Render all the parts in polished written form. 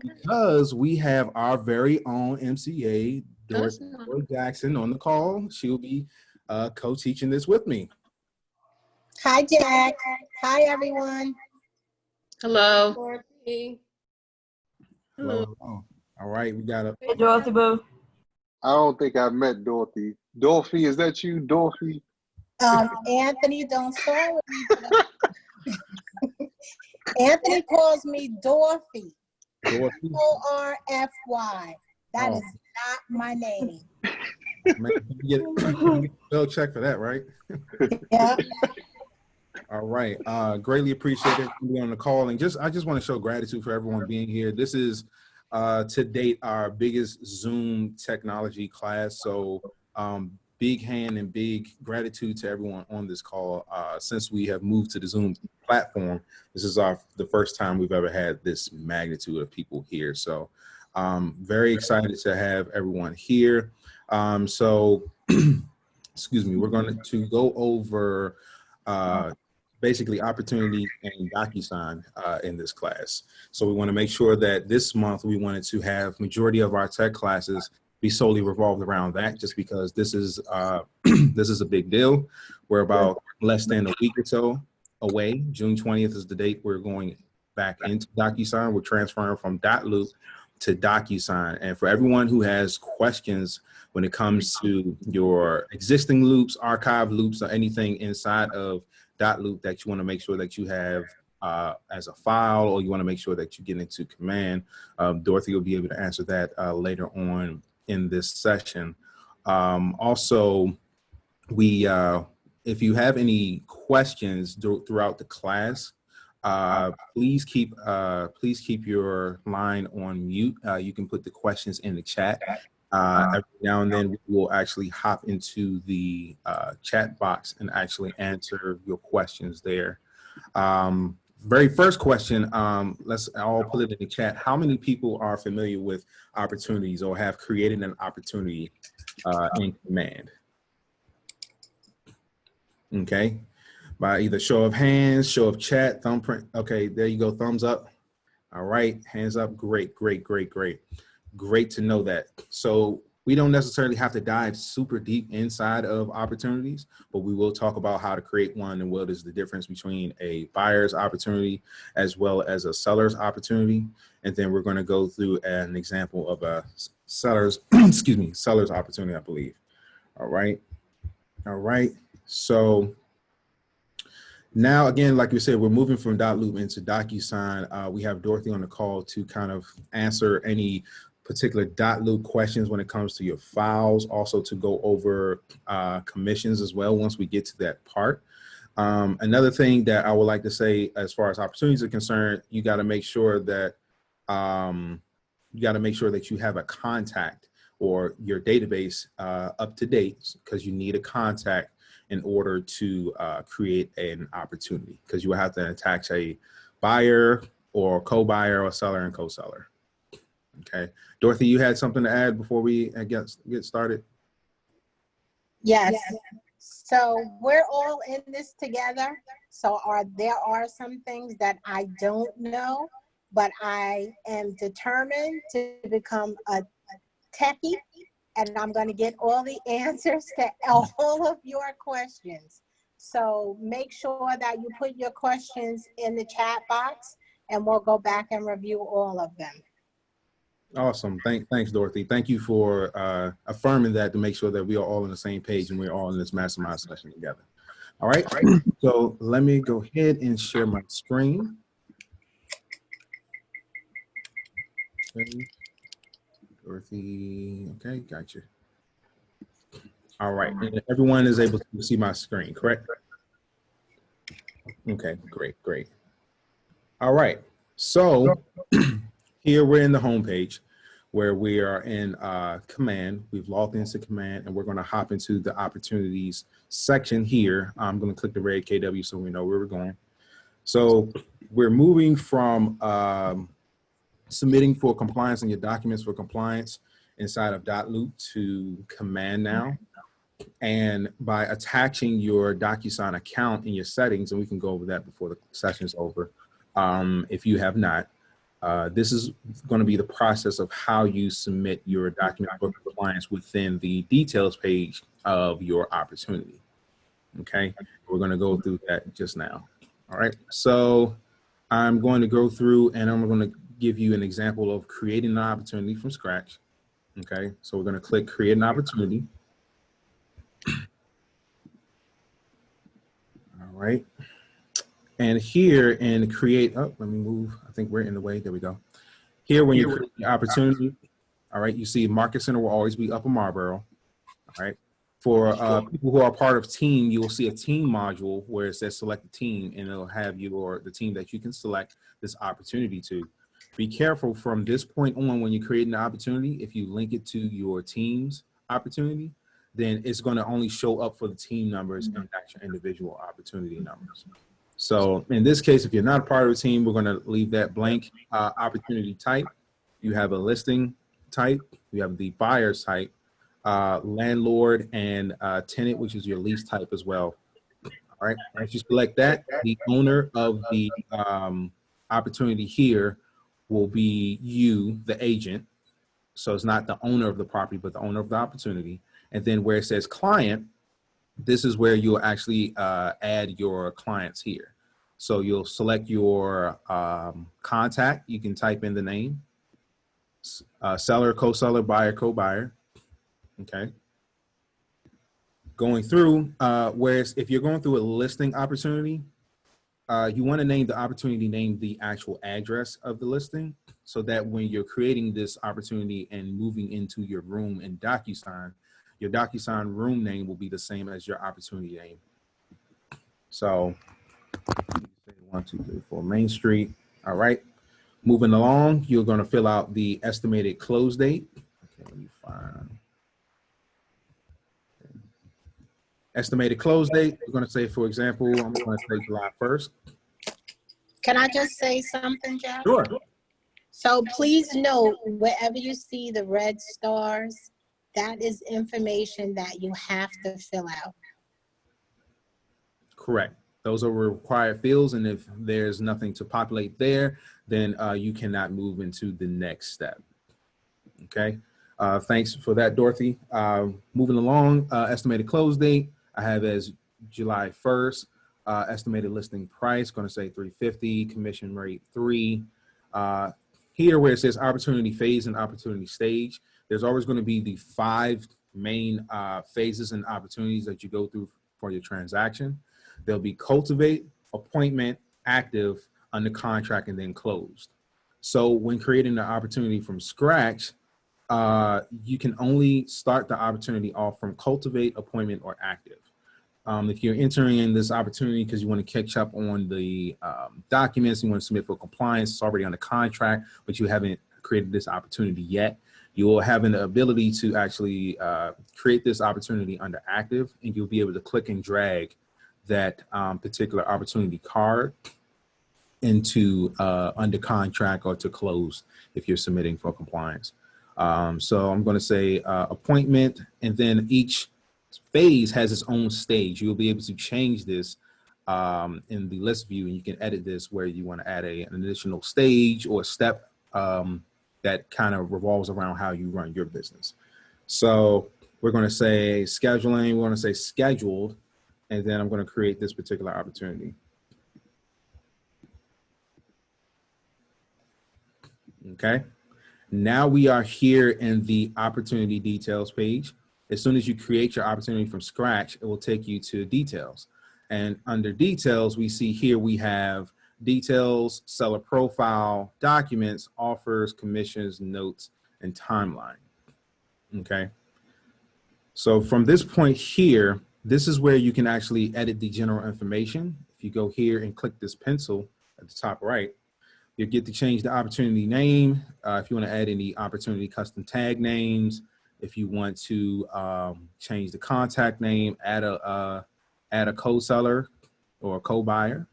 because we have our very own MCA, Dorothy Jackson, on the call. She'll be co-teaching this with me. Hi, Jack. Hi, everyone. Hello. Dorothy. Hello. Oh, all right, we got a. Hey, Dorothy Boo. I don't think I met Dorothy. Dorothy, is that you, Dorothy? Anthony, don't start with me. Anthony calls me Dorothy. Dorothy. O-R-F-Y. That is not my name. Man, get spell check for that, right? Yeah. All right. Greatly appreciate it being on the call, and I just want to show gratitude for everyone being here. This is to date our biggest Zoom technology class. So big hand and big gratitude to everyone on this call. Since we have moved to the Zoom platform, this is the first time we've ever had this magnitude of people here. So very excited to have everyone here. So excuse me, we're going to go over basically opportunity and DocuSign in this class. So we want to make sure that this month we wanted to have majority of our tech classes be solely revolved around that, just because this is this is a big deal. We're about less than a week or so away. June 20th is the date we're going back into DocuSign. We're transferring from .loop to DocuSign. And for everyone who has questions when it comes to your existing loops, archive loops, or anything inside of .loop that you want to make sure that you have as a file, or you want to make sure that you get into command, Dorothy will be able to answer that later on in this session. Also, if you have any questions throughout the class, please keep your line on mute. You can put the questions in the chat. Every now and then we will actually hop into the chat box and actually answer your questions there. Very first question, let's all put it in the chat. How many people are familiar with opportunities or have created an opportunity in command? Okay, by either show of hands, show of chat, thumbprint. Okay, there you go, thumbs up. All right, hands up, great, great, great, great. Great to know that. So we don't necessarily have to dive super deep inside of opportunities, but we will talk about how to create one and what is the difference between a buyer's opportunity as well as a seller's opportunity. And then we're going to go through an example of a seller's, excuse me, seller's opportunity, I believe. All right. All right. So now, again, like we said, we're moving from .loop into DocuSign. We have Dorothy on the call to kind of answer any particular .loop questions when it comes to your files, also to go over commissions as well once we get to that part. Another thing that I would like to say as far as opportunities are concerned, you got to make sure that you have a contact or your database up to date, because you need a contact in order to create an opportunity, because you will have to attach a buyer or co-buyer or seller and co-seller. Okay, Dorothy, you had something to add before we get started? Yes. So we're all in this together. So there are some things that I don't know, but I am determined to become a techie, and I'm going to get all the answers to all of your questions. So make sure that you put your questions in the chat box, and we'll go back and review all of them. Awesome. Thanks, Dorothy. Thank you for affirming that, to make sure that we are all on the same page and we're all in this mastermind session together. All right. So let me go ahead and share my screen. Okay. Dorothy. Okay, gotcha. All right. And everyone is able to see my screen, correct? Okay, great, great. All right. So here we're in the home page where we are in command. We've logged into command, and we're going to hop into the opportunities section here. I'm going to click the red KW so we know where we're going. So we're moving from submitting for compliance and your documents for compliance inside of .loop to command now. And by attaching your DocuSign account in your settings, and we can go over that before the session is over, if you have not, This is going to be the process of how you submit your document for compliance within the details page of your opportunity. Okay, we're going to go through that just now. All right, so I'm going to go through and I'm going to give you an example of creating an opportunity from scratch. Okay, so we're going to click create an opportunity. All right, and here in create, oh, let me move. I think we're in the way. There we go. Here, when you create the opportunity, all right, you see Market Center will always be Upper Marlboro. All right. For people who are part of team, you will see a team module where it says select a team, and it'll have the team that you can select this opportunity to. Be careful from this point on when you create an opportunity. If you link it to your team's opportunity, then it's going to only show up for the team numbers and not your individual opportunity numbers. So in this case, if you're not a part of a team, we're going to leave that blank. Opportunity type. You have a listing type. You have the buyer's type. Landlord and tenant, which is your lease type as well. All right, once you select that, the owner of the opportunity here will be you, the agent. So it's not the owner of the property, but the owner of the opportunity. And then where it says client, this is where you'll actually add your clients here. So you'll select your contact. You can type in the name, seller, co-seller, buyer, co-buyer. Okay. Going through, whereas if you're going through a listing opportunity, you want to name the opportunity name the actual address of the listing so that when you're creating this opportunity and moving into your room in DocuSign, your DocuSign room name will be the same as your opportunity name. So 1, 2, 3, 4 Main Street. All right. Moving along, you're going to fill out the estimated close date. Okay, let me find. Estimated close date, we're going to say, for example, I'm going to say July 1st. Can I just say something, Jeff? Sure. So please note, wherever you see the red stars, that is information that you have to fill out. Correct. Those are required fields, and if there's nothing to populate there, then you cannot move into the next step. Okay. Thanks for that, Dorothy. Moving along, estimated close date, I have as July 1st. Estimated listing price, going to say $350, commission rate 3. Here where it says opportunity phase and opportunity stage, there's always going to be the 5 main phases and opportunities that you go through for your transaction. There'll be cultivate, appointment, active, under contract, and then closed. So when creating the opportunity from scratch, you can only start the opportunity off from cultivate, appointment, or active. If you're entering in this opportunity because you want to catch up on the documents, you want to submit for compliance, it's already on the contract, but you haven't created this opportunity yet, you will have an ability to actually create this opportunity under active, and you'll be able to click and drag that particular opportunity card into under contract or to close if you're submitting for compliance. So I'm going to say appointment, and then each phase has its own stage. You'll be able to change this in the list view, and you can edit this where you want to add an additional stage or step that kind of revolves around how you run your business. So we're going to say scheduling, we're going to say scheduled, and then I'm going to create this particular opportunity. Okay. Now we are here in the opportunity details page. As soon as you create your opportunity from scratch, it will take you to details. And under details, we see here we have details, seller profile, documents, offers, commissions, notes, and timeline. Okay. So from this point here, this is where you can actually edit the general information. If you go here and click this pencil at the top right, you'll get to change the opportunity name. If you want to add any opportunity custom tag names, if you want to change the contact name, add a co-seller or a co-buyer.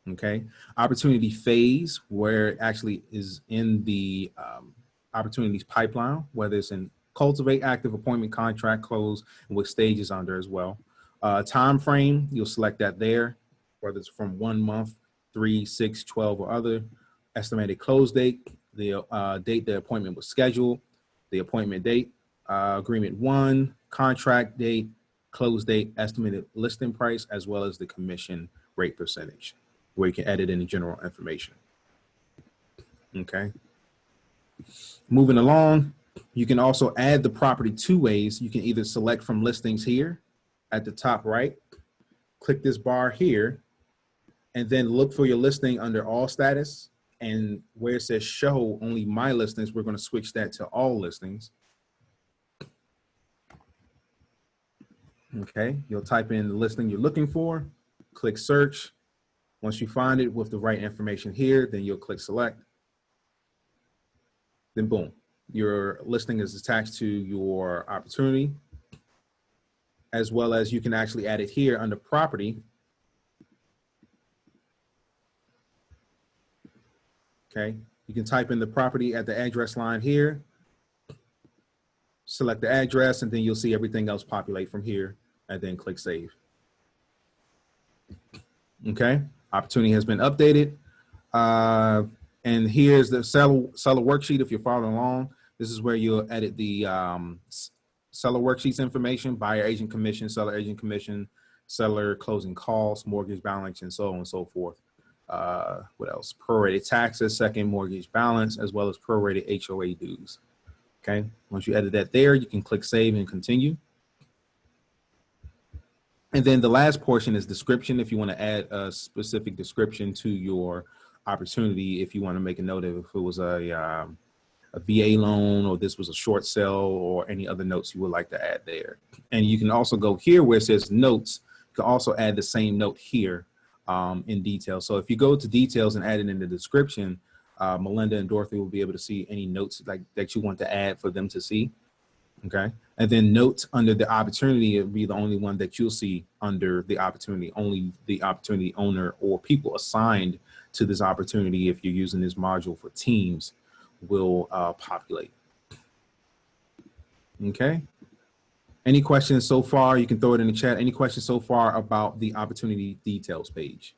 Okay. Opportunity phase, where it actually is in the opportunities pipeline, whether it's in cultivate, active, appointment, contract, close, and what stage is under as well. Time frame, you'll select that there, whether it's from 1 month, 3, 6, 12, or other. estimated close date, the date the appointment was scheduled, the appointment date, agreement one, contract date, close date, estimated listing price, as well as the commission rate percentage, where you can edit any general information. Okay. Moving along, you can also add the property two ways. You can either select from listings here at the top right, click this bar here, and then look for your listing under all status. And where it says show only my listings, we're going to switch that to all listings. Okay, you'll type in the listing you're looking for, click search. Once you find it with the right information here, then you'll click select. Then boom, your listing is attached to your opportunity, as well as you can actually add it here under property. Okay, you can type in the property at the address line here, select the address, and then you'll see everything else populate from here, and then click save. Okay, opportunity has been updated. And here's the seller worksheet if you're following along. This is where you'll edit the seller worksheets information, buyer agent commission, seller agent commission, seller closing costs, mortgage balance, and so on and so forth. What else? Prorated taxes, second mortgage balance, as well as prorated HOA dues. Okay, once you edit that there, you can click save and continue. And then the last portion is description. If you want to add a specific description to your opportunity, if you want to make a note of if it was a VA loan or this was a short sale or any other notes you would like to add there. And you can also go here where it says notes. You can also add the same note here in detail. So if you go to details and add it in the description, Melinda and Dorothy will be able to see any notes like that you want to add for them to see. Okay. And then notes under the opportunity will be the only one that you'll see under the opportunity. Only the opportunity owner or people assigned to this opportunity, if you're using this module for teams, will populate. Okay. Any questions so far? You can throw it in the chat. Any questions so far about the opportunity details page?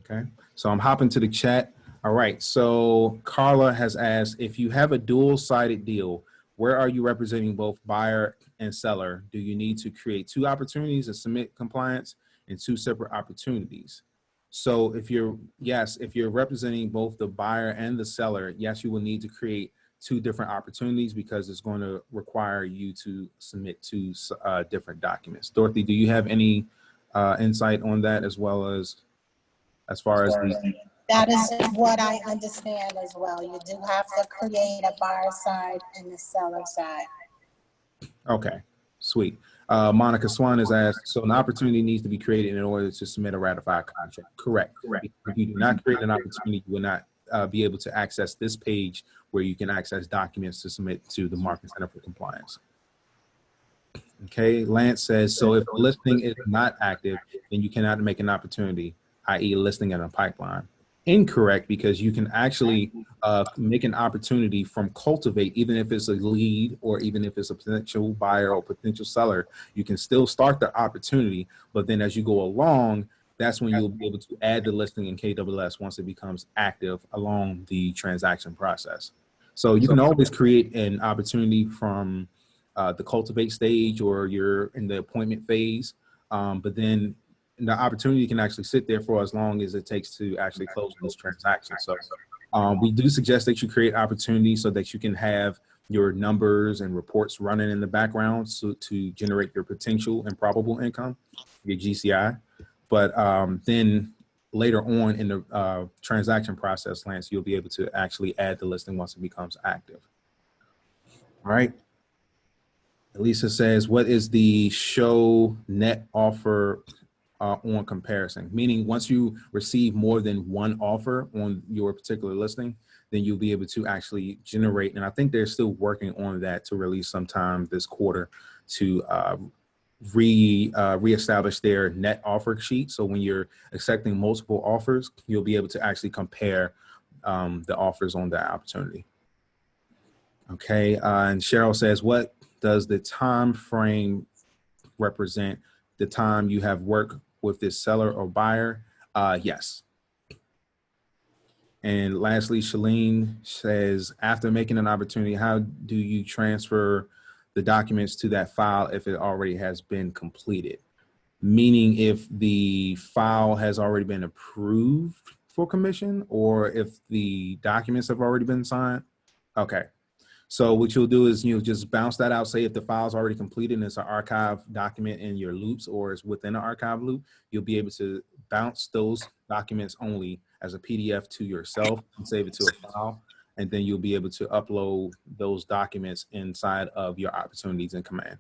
Okay. So I'm hopping to the chat. All right. So Carla has asked, if you have a dual-sided deal, where are you representing both buyer and seller? Do you need to create two opportunities and submit compliance and two separate opportunities? So if you're representing both the buyer and the seller, yes, you will need to create two different opportunities because it's going to require you to submit two different documents. Dorothy, do you have any insight on that as far as the... That is what I understand as well. You do have to create a buyer side and a seller side. Okay, sweet. Monica Swan has asked, so an opportunity needs to be created in order to submit a ratified contract. Correct. If you do not create an opportunity, you will not be able to access this page where you can access documents to submit to the Market Center for Compliance. Okay, Lance says, so if a listing is not active, then you cannot make an opportunity, i.e. listing in a pipeline. Incorrect, because you can actually make an opportunity from Cultivate, even if it's a lead or even if it's a potential buyer or potential seller. You can still start the opportunity, but then as you go along, that's when you'll be able to add the listing in KWS once it becomes active along the transaction process. So you can always create an opportunity from the Cultivate stage or you're in the appointment phase, but then the opportunity can actually sit there for as long as it takes to actually close this transaction. So we do suggest that you create opportunities so that you can have your numbers and reports running in the background to generate your potential and probable income, your GCI. But then later on in the transaction process, Lance, you'll be able to actually add the listing once it becomes active. All right. Elisa says, what is the show net offer on comparison? Meaning once you receive more than one offer on your particular listing, then you'll be able to actually generate, and I think they're still working on that to release sometime this quarter to reestablish their net offer sheet. So when you're accepting multiple offers, you'll be able to actually compare the offers on that opportunity. Okay, and Cheryl says, what does the time frame represent? The time you have worked with this seller or buyer? Yes. And lastly, Shalene says, after making an opportunity, how do you transfer the documents to that file if it already has been completed? Meaning if the file has already been approved for commission or if the documents have already been signed? Okay. So what you'll do is you'll just bounce that out. Say if the file's already completed and it's an archive document in your loops or is within an archive loop, you'll be able to bounce those documents only as a PDF to yourself and save it to a file. And then you'll be able to upload those documents inside of your opportunities in Command.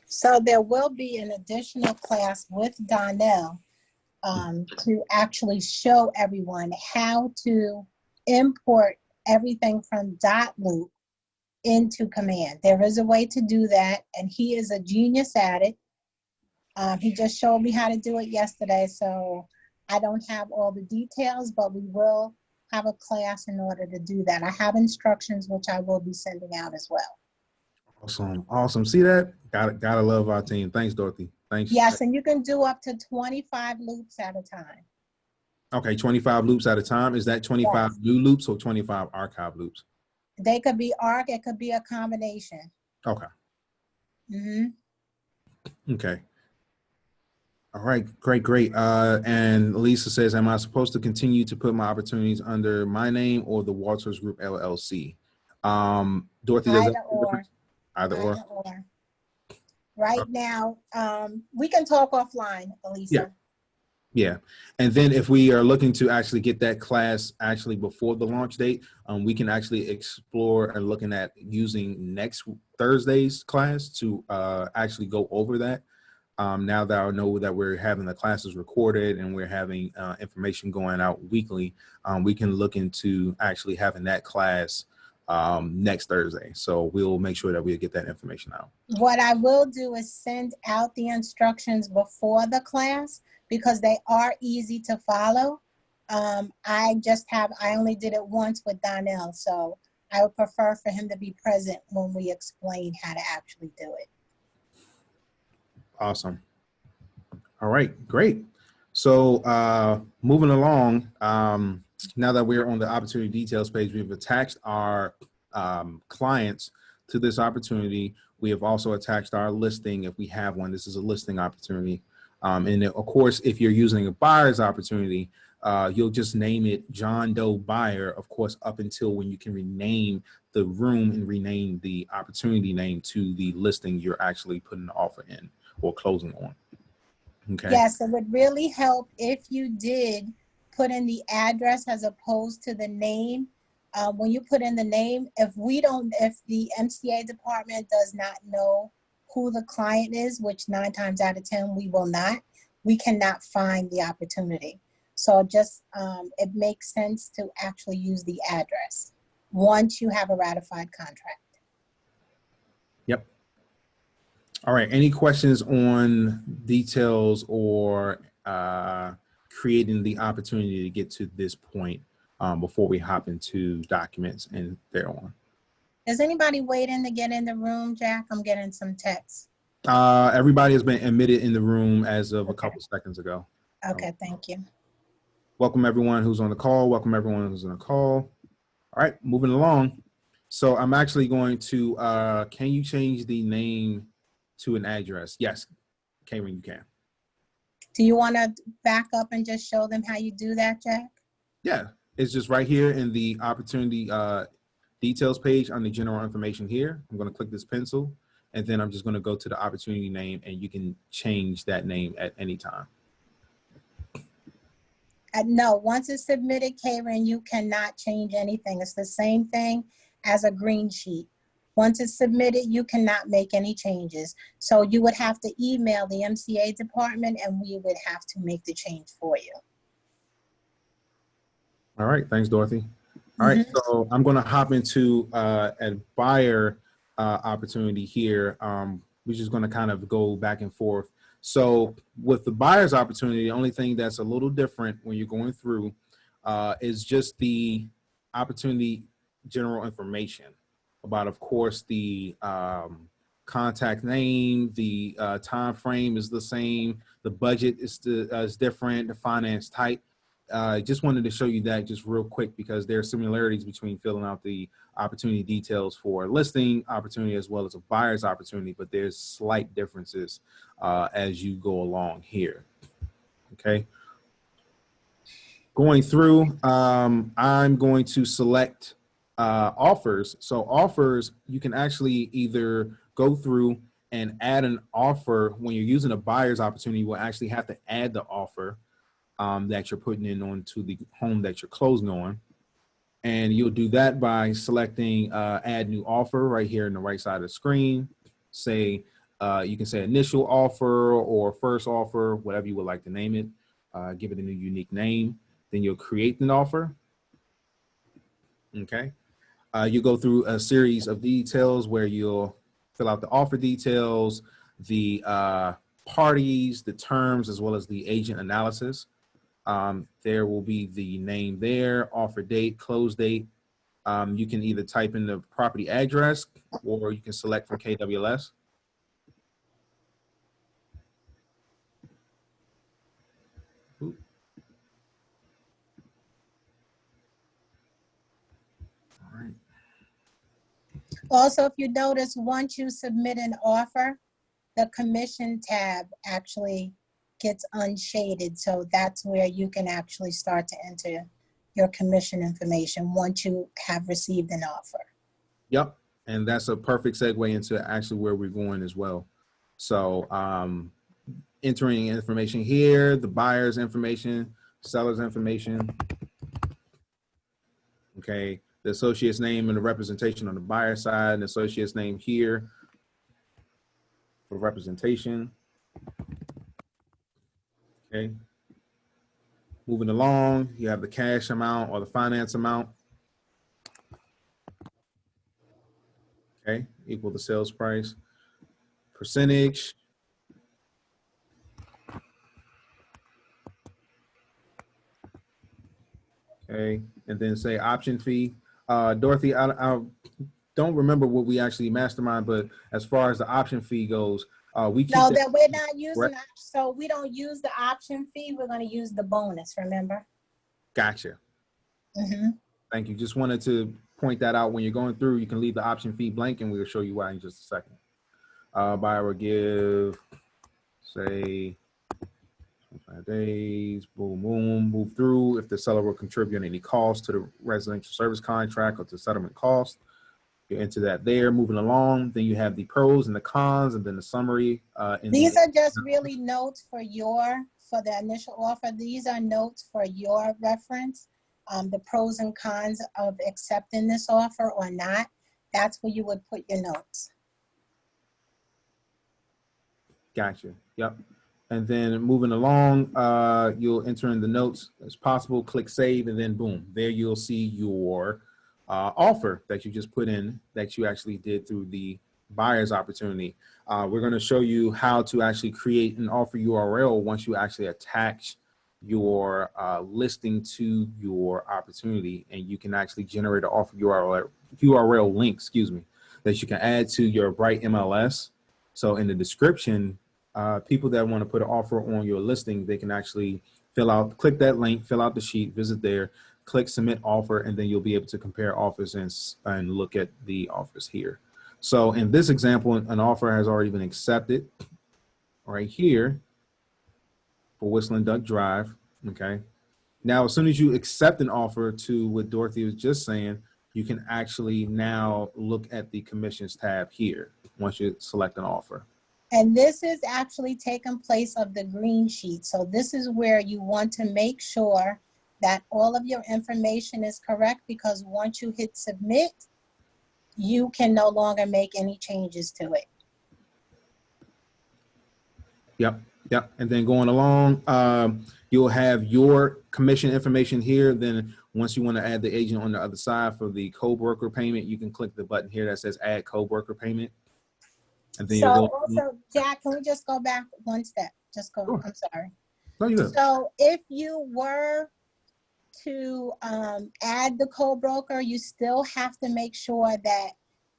So there will be an additional class with Donnell to actually show everyone how to import everything from .loop into Command. There is a way to do that, and he is a genius at it. He just showed me how to do it yesterday, so I don't have all the details, but we will have a class in order to do that. I have instructions, which I will be sending out as well. Awesome. Awesome. See that? Gotta love our team. Thanks, Dorothy. Thanks. Yes, and you can do up to 25 loops at a time. Okay, 25 loops at a time. Is that 25 Yes. new loops or 25 archive loops? They could be ARC, it could be a combination. Okay. hmm Okay. All right. Great. And Lisa says, am I supposed to continue to put my opportunities under my name or the Walters Group LLC? Dorothy, does that Either make a difference? Either or. Either or. Right now, we can talk offline, Elisa. Yeah. And then if we are looking to actually get that class actually before the launch date, we can actually explore and looking at using next Thursday's class to actually go over that. Now that I know that we're having the classes recorded and we're having information going out weekly, we can look into actually having that class next Thursday. So we'll make sure that we'll get that information out. What I will do is send out the instructions before the class because they are easy to follow. I only did it once with Donnell, so I would prefer for him to be present when we explain how to actually do it. Awesome. All right, great. So moving along, now that we're on the opportunity details page, we've attached our clients to this opportunity. We have also attached our listing if we have one. This is a listing opportunity. And of course, if you're using a buyer's opportunity, you'll just name it John Doe Buyer, of course, up until when you can rename the room and rename the opportunity name to the listing you're actually putting the offer in or closing on. Okay. Yes, it would really help if you did put in the address as opposed to the name. When you put in the name, if the MCA department does not know who the client is, which 9 times out of 10 we will not, we cannot find the opportunity. So just it makes sense to actually use the address once you have a ratified contract. Yep. All right. Any questions on details or creating the opportunity to get to this point before we hop into documents and thereon? Is anybody waiting to get in the room, Jack? I'm getting some texts. Everybody has been admitted in the room as of a couple seconds ago. Okay, thank you. Welcome everyone who's on the call. Welcome everyone who's on the call. All right, moving along. So I'm actually going to, can you change the name to an address? Yes, Karen, you can. Do you want to back up and just show them how you do that, Jack? Yeah, it's just right here in the opportunity details page on the general information here. I'm going to click this pencil and then I'm just going to go to the opportunity name and you can change that name at any time. No, once it's submitted, Karen, you cannot change anything. It's the same thing as a green sheet. Once it's submitted, you cannot make any changes. So you would have to email the MCA department and we would have to make the change for you. All right, thanks, Dorothy. All right, so I'm going to hop into a buyer opportunity here. We're just going to kind of go back and forth. So with the buyer's opportunity, the only thing that's a little different when you're going through is just the opportunity general information about, of course, the contact name, the time frame is the same, the budget is different, the finance type. Just wanted to show you that just real quick because there are similarities between filling out the opportunity details for a listing opportunity as well as a buyer's opportunity, but there's slight differences as you go along here. Okay. Going through, I'm going to select offers. So offers, you can actually either go through and add an offer. When you're using a buyer's opportunity, you will actually have to add the offer that you're putting in onto the home that you're closing on. And you'll do that by selecting add new offer right here in the right side of the screen. Say, you can say initial offer or first offer, whatever you would like to name it. Give it a new unique name. Then you'll create an offer. Okay. You go through a series of details where you'll fill out the offer details, the parties, the terms, as well as the agent analysis. There will be the name there, offer date, close date. You can either type in the property address or you can select from KWLS. Oop. All right. Also, if you notice, once you submit an offer, the commission tab actually gets unshaded. So that's where you can actually start to enter your commission information once you have received an offer. Yep. And that's a perfect segue into actually where we're going as well. So entering information here, the buyer's information, seller's information. Okay. The associate's name and the representation on the buyer side, and the associate's name here for representation. Okay. Moving along, you have the cash amount or the finance amount. Okay, equal the sales price. Percentage. Okay, and then say option fee. Dorothy, I don't remember what we actually mastermind, but as far as the option fee goes, we keep No, that. that we're not using, Right. so we don't use the option fee. We're going to use the bonus, remember? Gotcha. Mm-hmm. Thank you. Just wanted to point that out when you're going through. You can leave the option fee blank, and we'll show you why in just a second. Buyer will give, say, 5 days, boom, boom, move through. If the seller will contribute any cost to the residential service contract or to settlement cost, you enter that there. Moving along, then you have the pros and the cons, and then the summary. These are just really notes for the initial offer. These are notes for your reference. The pros and cons of accepting this offer or not. That's where you would put your notes. Gotcha. Yep. And then moving along, you'll enter in the notes as possible, click save, and then boom, there you'll see your offer that you just put in that you actually did through the buyer's opportunity. We're going to show you how to actually create an offer URL once you actually attach your listing to your opportunity, and you can actually generate an offer URL link, excuse me, that you can add to your Bright MLS. So in the description, people that want to put an offer on your listing, they can actually click that link, fill out the sheet, visit there, click submit offer, and then you'll be able to compare offers and look at the offers here. So in this example, an offer has already been accepted right here for Whistling Duck Drive. Okay. Now, as soon as you accept an offer to what Dorothy was just saying, you can actually now look at the commissions tab here once you select an offer. And this is actually taking place of the green sheet. So this is where you want to make sure that all of your information is correct, because once you hit submit, you can no longer make any changes to it. Yep. Yep. And then going along, you'll have your commission information here. Then once you want to add the agent on the other side for the co-broker payment, you can click the button here that says add co-broker payment. And then So also, Jack, can we just go back one step? Just go, Sure. I'm sorry. No, you good. So if you were to add the co-broker, you still have to make sure that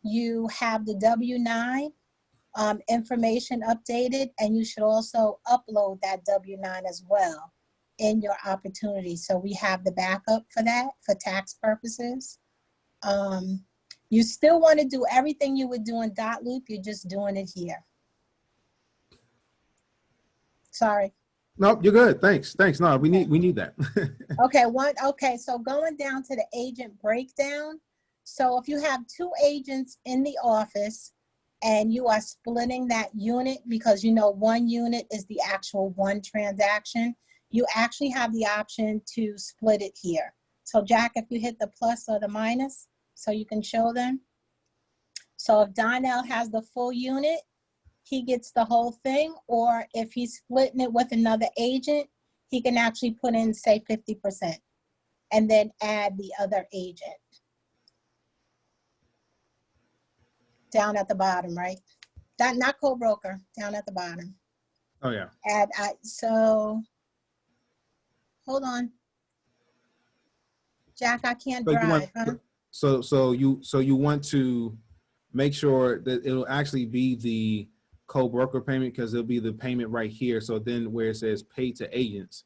you have the W-9 information updated, and you should also upload that W-9 as well in your opportunity. So we have the backup for that, for tax purposes. You still want to do everything you would do in Dotloop, you're just doing it here. Sorry. Nope, you're good. Thanks. Thanks. No, we need that. Okay, so going down to the agent breakdown. So if you have 2 agents in the office and you are splitting that unit, because you know 1 unit is the actual 1 transaction, you actually have the option to split it here. So Jack, if you hit the plus or the minus, so you can show them. So if Donnell has the full unit, he gets the whole thing, or if he's splitting it with another agent, he can actually put in, say, 50% and then add the other agent. Down at the bottom, right? Not co-broker, down at the bottom. Oh yeah. So, hold on. Jack, I can't So you drive, want, huh? so you want to make sure that it'll actually be the co-broker payment, because it'll be the payment right here. So then where it says pay to agents,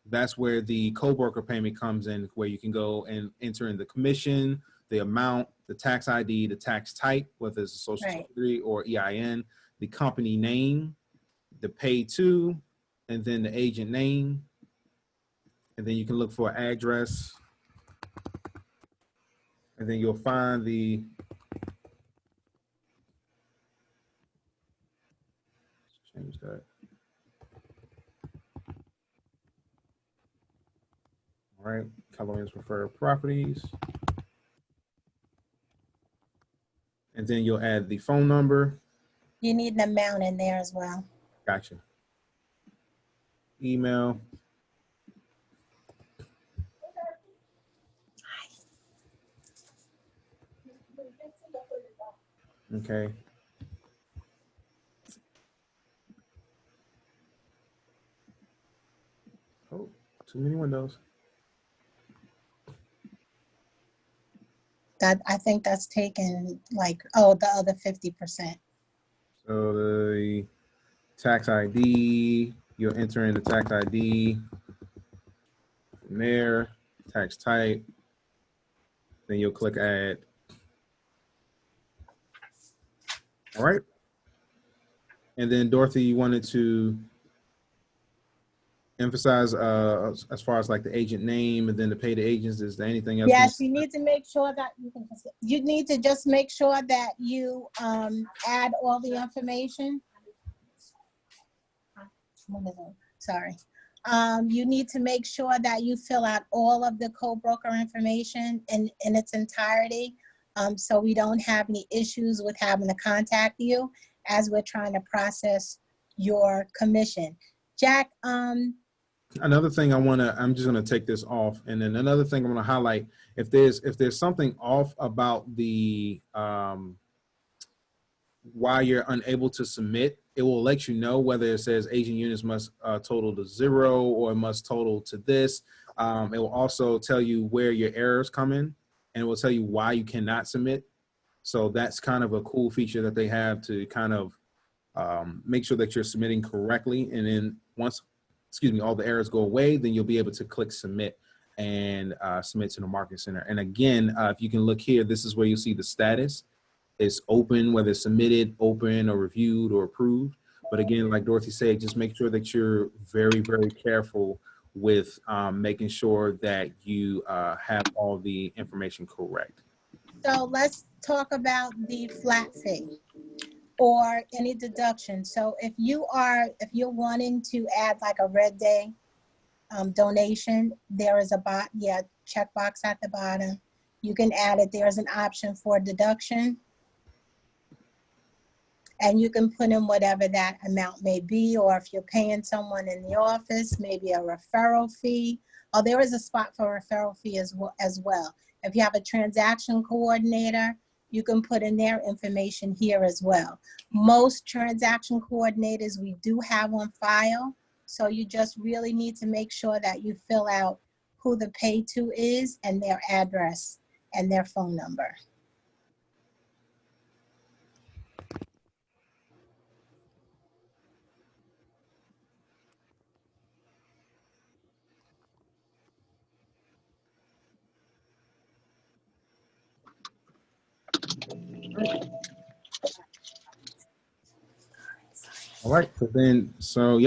that's where the co-broker payment comes in, where you can go and enter in the commission, the amount, the tax ID, the tax type, whether it's a social Right. security or EIN, the company name, the pay to, and then the agent name. And then you can look for address. And then you'll find the, change that. All right, California's preferred properties. And then you'll add the phone number. You need an amount in there as well. Gotcha. Email. Okay. Oh, too many windows. I think that's taken like, oh, the other 50%. So the tax ID, you'll enter in the tax ID. From there, tax type. Then you'll click add. All right. And then Dorothy, you wanted to emphasize as far as like the agent name and then to pay the agents. Is there anything else? Yes, you need to make sure that you need to just make sure that you add all the information. Sorry. You need to make sure that you fill out all of the co-broker information in its entirety, so we don't have any issues with having to contact you as we're trying to process your commission. Jack, another thing I'm just gonna take this off, and then another thing I'm gonna highlight, if there's something off about the why you're unable to submit, it will let you know whether it says agent units must total to 0 or it must total to this. It will also tell you where your errors come in, and it will tell you why you cannot submit. So that's kind of a cool feature that they have to kind of make sure that you're submitting correctly. And then once, all the errors go away, then you'll be able to click submit and submit to the Market Center. And again, if you can look here, this is where you'll see the status. It's open, whether it's submitted, open, or reviewed, or approved. But again, like Dorothy said, just make sure that you're very, very careful with making sure that you have all the information correct. so let's talk about the flat fee or any deduction. So if you're wanting to add like a red day donation, there is a checkbox at the bottom. You can add it. There's an option for deduction. And you can put in whatever that amount may be, or if you're paying someone in the office, maybe a referral fee. Oh, there is a spot for referral fee as well. If you have a transaction coordinator, you can put in their information here as well. Most transaction coordinators we do have on file, so you just really need to make sure that you fill out who the pay to is and their address and their phone number. All right. So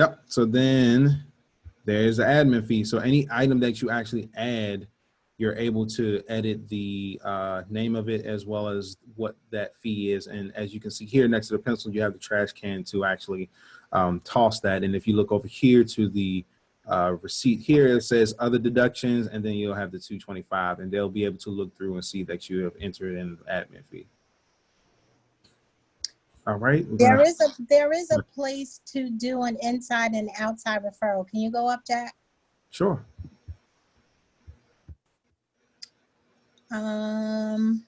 then there's the admin fee. So any item that you actually add, you're able to edit the name of it as well as what that fee is. And as you can see here next to the pencil, you have the trash can to actually toss that. And if you look over here to the receipt here, it says other deductions, and then you'll have the 225, and they'll be able to look through and see that you have entered in the admin fee. All right. There is a place to do an inside and outside referral. Can you go up, Jack? Sure. Can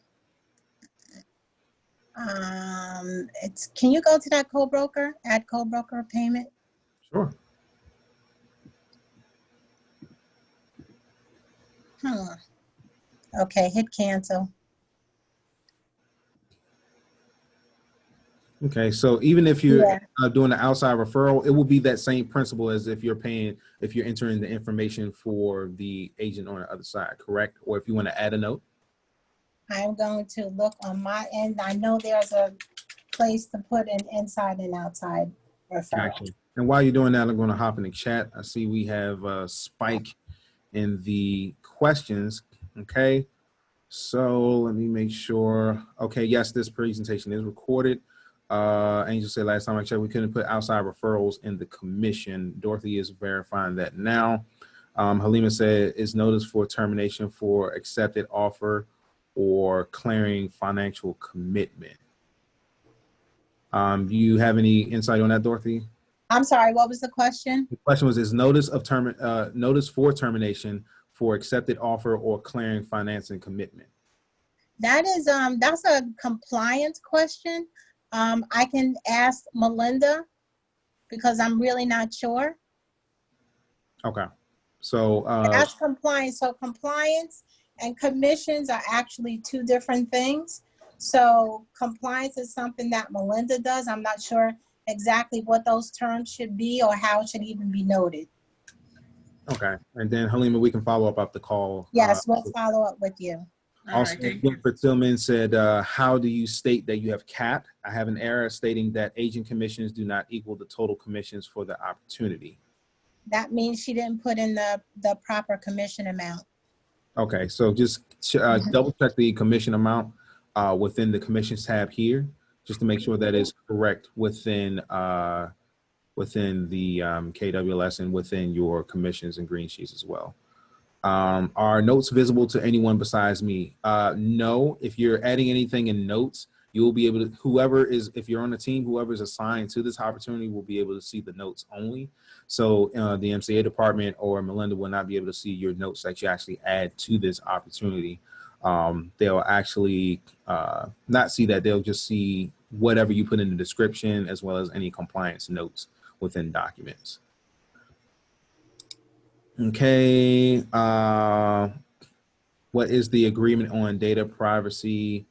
you go to that co-broker, add co-broker payment? Sure. Okay, hit cancel. Okay, so even if you're Yeah. doing the outside referral, it will be that same principle as if you're entering the information for the agent on the other side, correct? Or if you want to add a note. I'm going to look on my end. I know there's a place to put an inside and outside referral. Gotcha. And while you're doing that, I'm going to hop in the chat. I see we have a spike in the questions. Okay, so let me make sure. Okay, yes, this presentation is recorded. Angel said last time I checked, we couldn't put outside referrals in the commission. Dorothy is verifying that now. Halima said, is notice for termination for accepted offer or clearing financial commitment. You have any insight on that, Dorothy? I'm sorry, what was the question? The question was, is notice for termination for accepted offer or clearing financing commitment? That is, that's a compliance question. I can ask Melinda because I'm really not sure. Okay. So That's compliance. So compliance and commissions are actually two different things. So compliance is something that Melinda does. I'm not sure exactly what those terms should be or how it should even be noted. okay. And then Halima, we can follow up after the call. Yes, we'll follow up with you. All Also, right, thank you. Wilfred Tillman said, how do you state that you have capped? I have an error stating that agent commissions do not equal the total commissions for the opportunity. That means she didn't put in the proper commission amount. Okay, so just double check the commission amount within the commissions tab here, just to make sure that it's correct within the KWLS and within your commissions and green sheets as well. Are notes visible to anyone besides me? No. If you're adding anything in notes, you'll be able to, if you're on the team, whoever's assigned to this opportunity will be able to see the notes only. So the MCA department or Melinda will not be able to see your notes that you actually add to this opportunity. They'll actually not see that. They'll just see whatever you put in the description as well as any compliance notes within documents. Okay, what is the agreement on data privacy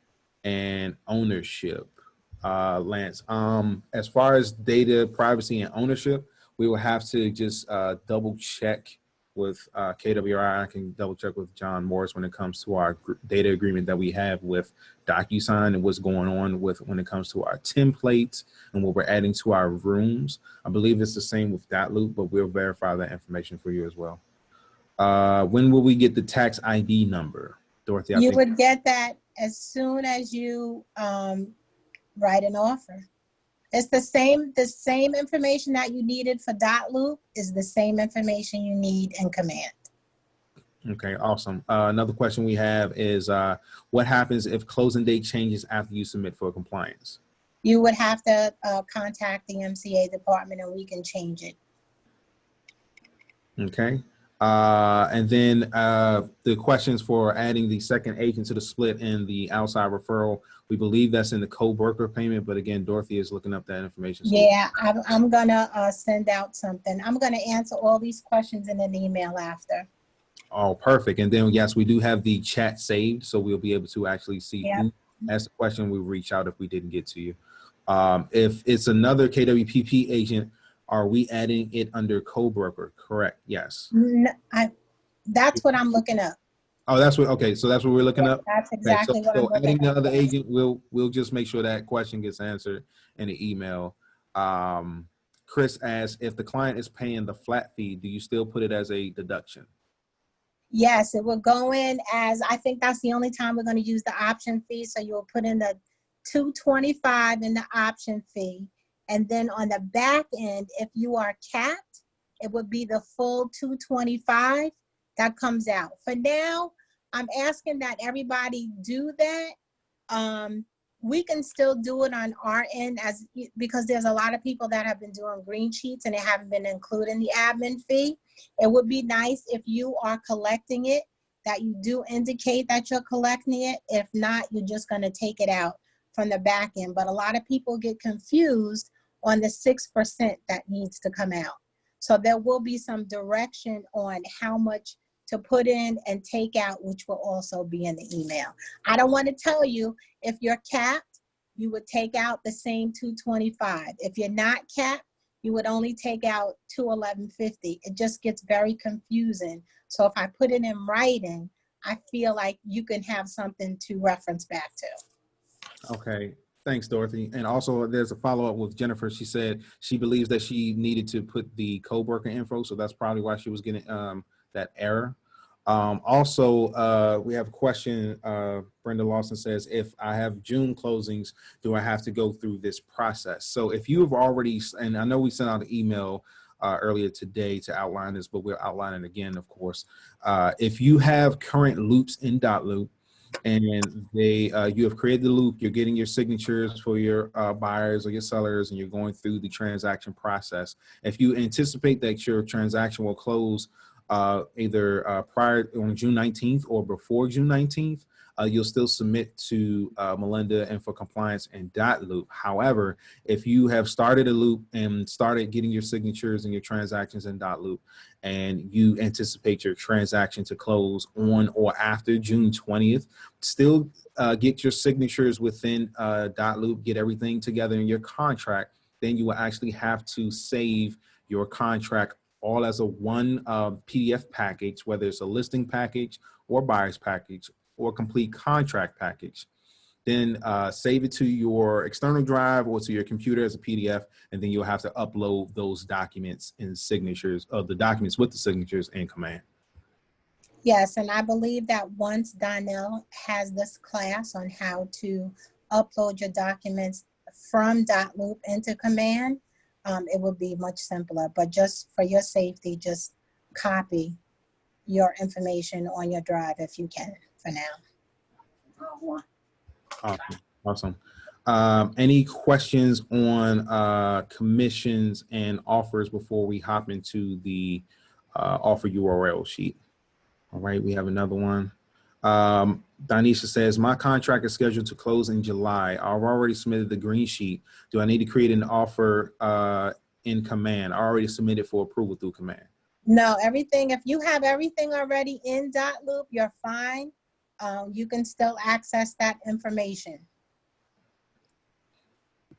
and ownership, Lance? As far as data privacy and ownership, we will have to just double check with KWRI. I can double check with John Morris when it comes to our data agreement that we have with DocuSign and what's going on with when it comes to our templates and what we're adding to our rooms. I believe it's the same with .loop, but we'll verify that information for you as well. When will we get the tax ID number, Dorothy? You would get that as soon as you write an offer. It's the same information that you needed for .loop is the same information you need in Command. Okay, awesome. Another question we have is what happens if closing date changes after you submit for compliance? You would have to contact the MCA department and we can change it. Okay. And then the questions for adding the second agent to the split and the outside referral, we believe that's in the co-broker payment, but again, Dorothy is looking up that information. So yeah, I'm gonna send out something. I'm gonna answer all these questions in an email after. Oh, perfect. And then, yes, we do have the chat saved, so we'll be able to actually see who asked the question. We'll reach out if we didn't get to you. If it's another KWPP agent, are we adding it under co-broker? Correct. Yes. No, that's what I'm looking up. Oh, that's what, okay, so that's what we're looking up? That's Okay, exactly what I'm so adding looking the at. other agent, we'll just make sure that question gets answered in the email. Chris asks, if the client is paying the flat fee, do you still put it as a deduction? Yes, it will go in as, I think that's the only time we're going to use the option fee. So you'll put in the 225 in the option fee. And then on the back end, if you are capped, it would be the full 225 that comes out. For now, I'm asking that everybody do that. We can still do it on our end because there's a lot of people that have been doing green sheets and they haven't been including the admin fee. It would be nice if you are collecting it, that you do indicate that you're collecting it. If not, you're just going to take it out from the back end. But a lot of people get confused on the 6% that needs to come out. So there will be some direction on how much to put in and take out, which will also be in the email. I don't want to tell you if you're capped, you would take out the same 225. If you're not capped, you would only take out 211.50. It just gets very confusing. So if I put it in writing, I feel like you can have something to reference back to. Okay, thanks, Dorothy. And also there's a follow-up with Jennifer. She said she believes that she needed to put the co-worker info, so that's probably why she was getting that error. Also, we have a question. Brenda Lawson says, if I have June closings, do I have to go through this process? So if you have already, and I know we sent out an email earlier today to outline this, but we'll outline it again, of course. If you have current loops in .loop, and you have created the loop, you're getting your signatures for your buyers or your sellers, and you're going through the transaction process. If you anticipate that your transaction will close either prior on June 19th or before June 19th, you'll still submit to Melinda and for compliance in .loop. However, if you have started a loop and started getting your signatures and your transactions in .loop, and you anticipate your transaction to close on or after June 20th, still get your signatures within .loop, get everything together in your contract. Then you will actually have to save your contract all as a one PDF package, whether it's a listing package or buyer's package or complete contract package. Then save it to your external drive or to your computer as a PDF, and then you'll have to upload those documents and signatures of the documents with the signatures in Command. Yes, and I believe that once Donnell has this class on how to upload your documents from .loop into Command, it will be much simpler. But just for your safety, just copy your information on your drive if you can for now. Awesome. Any questions on commissions and offers before we hop into the offer URL sheet? All right, we have another one. Danisha says, my contract is scheduled to close in July. I've already submitted the green sheet. Do I need to create an offer in Command? I already submitted for approval through Command. No, everything, if you have everything already in .loop, you're fine. You can still access that information.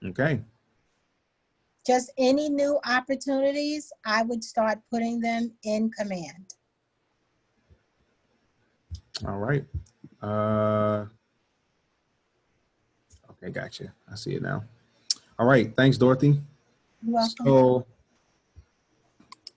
Okay. Just any new opportunities, I would start putting them in Command. All right. Okay, gotcha. I see it now. All right. Thanks, Dorothy. You're welcome. So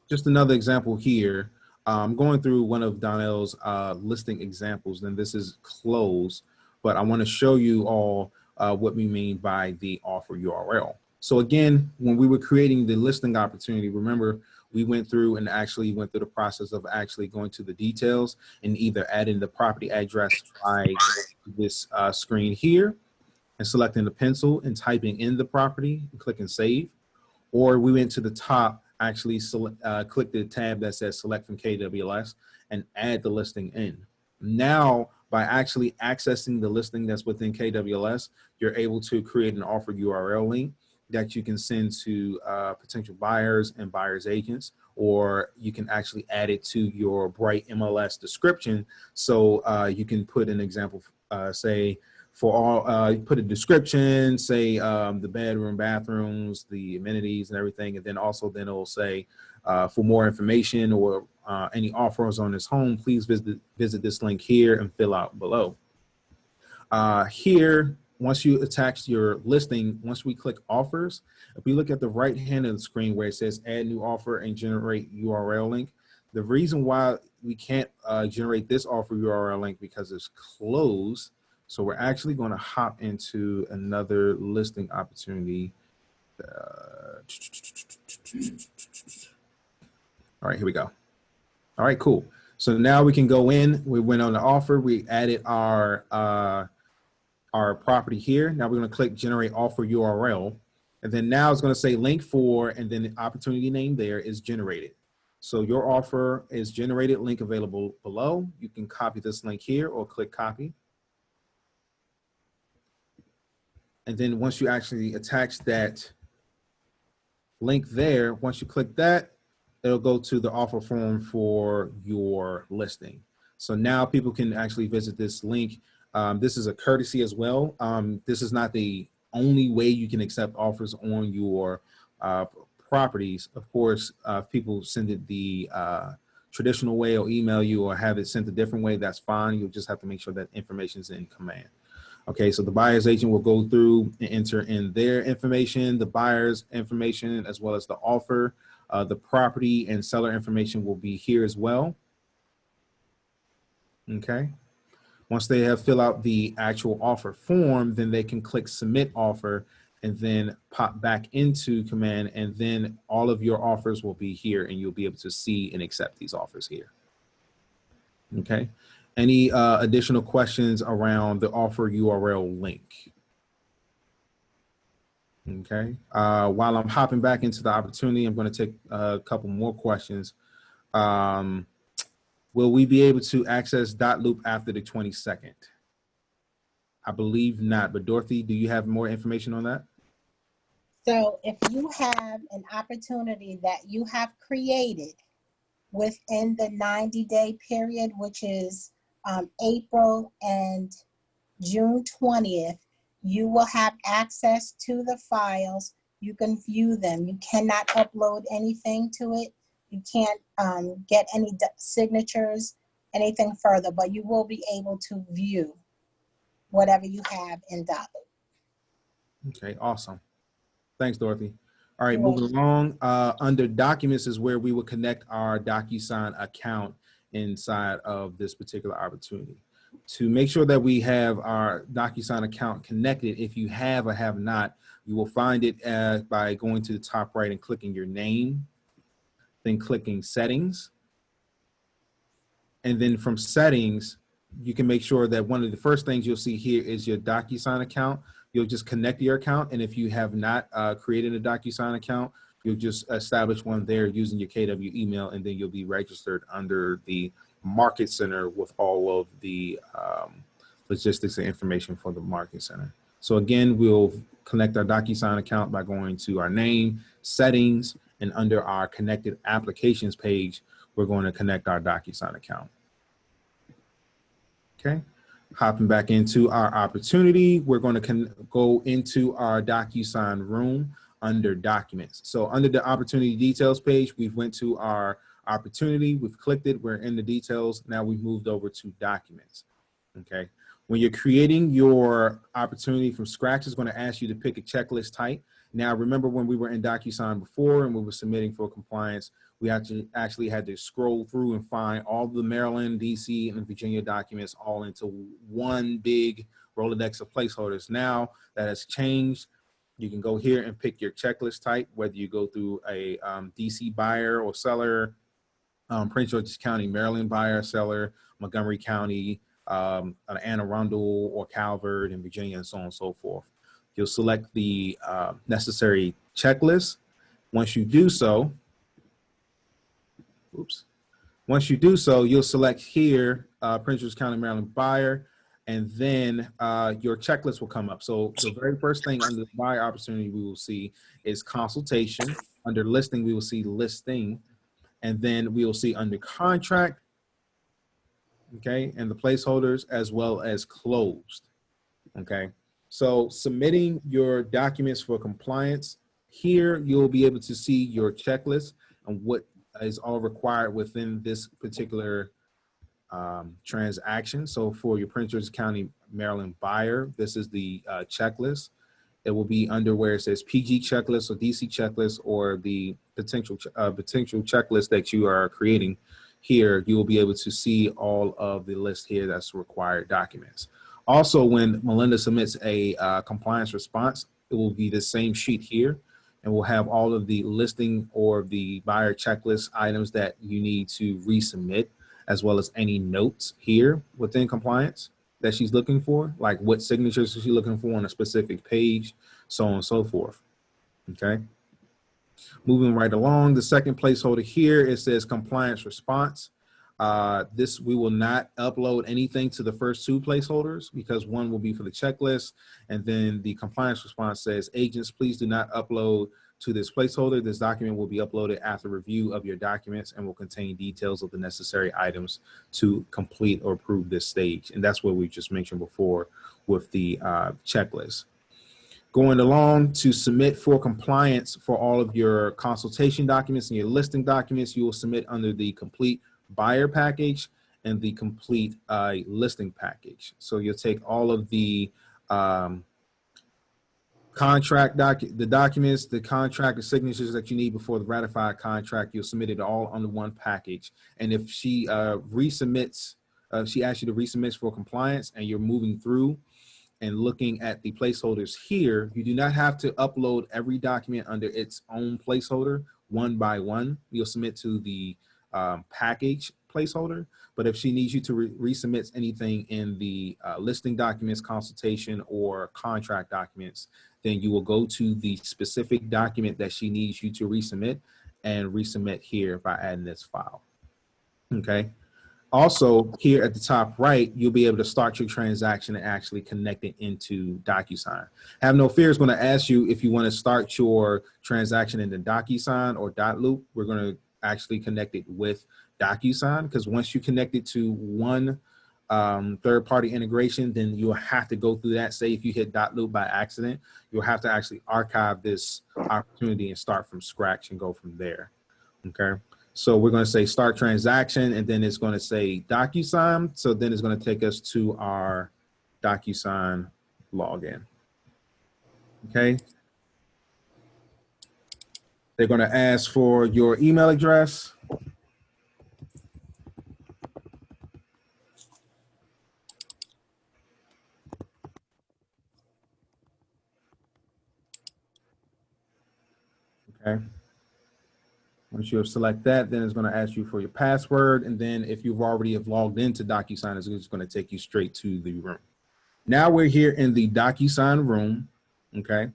just another example here. I'm going through one of Donnell's listing examples, and this is closed, but I want to show you all what we mean by the offer URL. So again, when we were creating the listing opportunity, remember, we went through the process of actually going to the details and either adding the property address by this screen here and selecting the pencil and typing in the property and clicking save. Or we went to the top, actually click the tab that says select from KWS and add the listing in. Now, by actually accessing the listing that's within KWS, you're able to create an offer URL link that you can send to potential buyers and buyers agents, or you can actually add it to your Bright MLS description. So you can put an example, say for all, put a description, say the bedroom, bathrooms, the amenities and everything. And then also then it'll say for more information or any offers on this home, please visit this link here and fill out below. Here, once you attach your listing, once we click offers, if we look at the right hand of the screen where it says add new offer and generate URL link, the reason why we can't generate this offer URL link because it's closed. So we're actually going to hop into another listing opportunity. All right, here we go. All right, cool. So now we can go in. We went on the offer. We added our property here. Now we're going to click generate offer URL. And then now it's going to say link for, and then the opportunity name there is generated. So your offer is generated, link available below. You can copy this link here or click copy. And then once you actually attach that link there, once you click that, it'll go to the offer form for your listing. So now people can actually visit this link. This is a courtesy as well. This is not the only way you can accept offers on your properties. Of course, if people send it the traditional way or email you or have it sent a different way, that's fine. You'll just have to make sure that information is in command. Okay, so the buyer's agent will go through and enter in their information, the buyer's information, as well as the offer. The property and seller information will be here as well. Okay. Once they have filled out the actual offer form, then they can click submit offer and then pop back into command, and then all of your offers will be here and you'll be able to see and accept these offers here. Okay. Any additional questions around the offer URL link? Okay. While I'm hopping back into the opportunity, I'm going to take a couple more questions. Will we be able to access .loop after the 22nd? I believe not, but Dorothy, do you have more information on that? So if you have an opportunity that you have created within the 90-day period, which is April and June 20th, you will have access to the files. You can view them. You cannot upload anything to it. You can't get any signatures, anything further, but you will be able to view whatever you have in .loop. Okay, awesome. Thanks, Dorothy. All right, moving along. Under documents is where we will connect our DocuSign account inside of this particular opportunity. To make sure that we have our DocuSign account connected, if you have or have not, you will find it by going to the top right and clicking your name, then clicking settings. And then from settings, you can make sure that one of the first things you'll see here is your DocuSign account. You'll just connect your account. And if you have not created a DocuSign account, you'll just establish one there using your KW email, and then you'll be registered under the Market Center with all of the logistics and information for the Market Center. So again, we'll connect our DocuSign account by going to our name, settings, and under our connected applications page, we're going to connect our DocuSign account. Okay, hopping back into our opportunity, we're going to go into our DocuSign room under documents. So under the opportunity details page, we've went to our opportunity, we've clicked it, we're in the details. Now we've moved over to documents. Okay, when you're creating your opportunity from scratch, it's going to ask you to pick a checklist type. Now, remember when we were in DocuSign before and we were submitting for compliance, we actually had to scroll through and find all the Maryland, DC, and Virginia documents all into one big Rolodex of placeholders. Now that has changed. You can go here and pick your checklist type, whether you go through a DC buyer or seller, Prince George's County, Maryland buyer, seller, Montgomery County, Anne Arundel or Calvert in Virginia, and so on and so forth. You'll select the necessary checklist. Once you do so, once you do so, you'll select here, Prince George's County, Maryland buyer, and then your checklist will come up. So the very first thing under the buyer opportunity we will see is consultation. Under listing, we will see listing, and then we will see under contract, okay, and the placeholders as well as closed. Okay. So submitting your documents for compliance, here you'll be able to see your checklist and what is all required within this particular transaction. So for your Prince George's County, Maryland buyer, this is the checklist. It will be under where it says PG checklist or DC checklist or the potential checklist that you are creating. Here, you will be able to see all of the list here that's required documents. Also, when Melinda submits a compliance response, it will be the same sheet here, and we'll have all of the listing or the buyer checklist items that you need to resubmit, as well as any notes here within compliance that she's looking for, like what signatures is she looking for on a specific page, so on and so forth. Okay. Moving right along, the second placeholder here, it says compliance response. This, we will not upload anything to the first two placeholders because one will be for the checklist, and then the compliance response says, agents, please do not upload to this placeholder. This document will be uploaded after review of your documents and will contain details of the necessary items to complete or approve this stage. And that's what we just mentioned before with the checklist. Going along, to submit for compliance for all of your consultation documents and your listing documents, you will submit under the complete buyer package and the complete listing package. So you'll take all of the documents, the contract, the signatures that you need before the ratified contract. You'll submit it all under one package. And if she resubmits, she asks you to resubmit for compliance and you're moving through and looking at the placeholders here, you do not have to upload every document under its own placeholder one by one. You'll submit to the package placeholder. But if she needs you to resubmit anything in the listing documents, consultation, or contract documents, then you will go to the specific document that she needs you to resubmit and resubmit here by adding this file. Okay. Also, here at the top right, you'll be able to start your transaction and actually connect it into DocuSign. Have no fear, it's going to ask you if you want to start your transaction in the DocuSign or .loop. We're going to actually connect it with DocuSign, because once you connect it to one third-party integration, then you'll have to go through that. Say if you hit .loop by accident, you'll have to actually archive this opportunity and start from scratch and go from there. Okay. So we're going to say start transaction, and then it's going to say DocuSign. So then it's going to take us to our DocuSign login. Okay. They're going to ask for your email address. Okay. Once you select that, then it's going to ask you for your password. And then if you've already have logged into DocuSign, it's just going to take you straight to the room. Now we're here in the DocuSign room. Okay.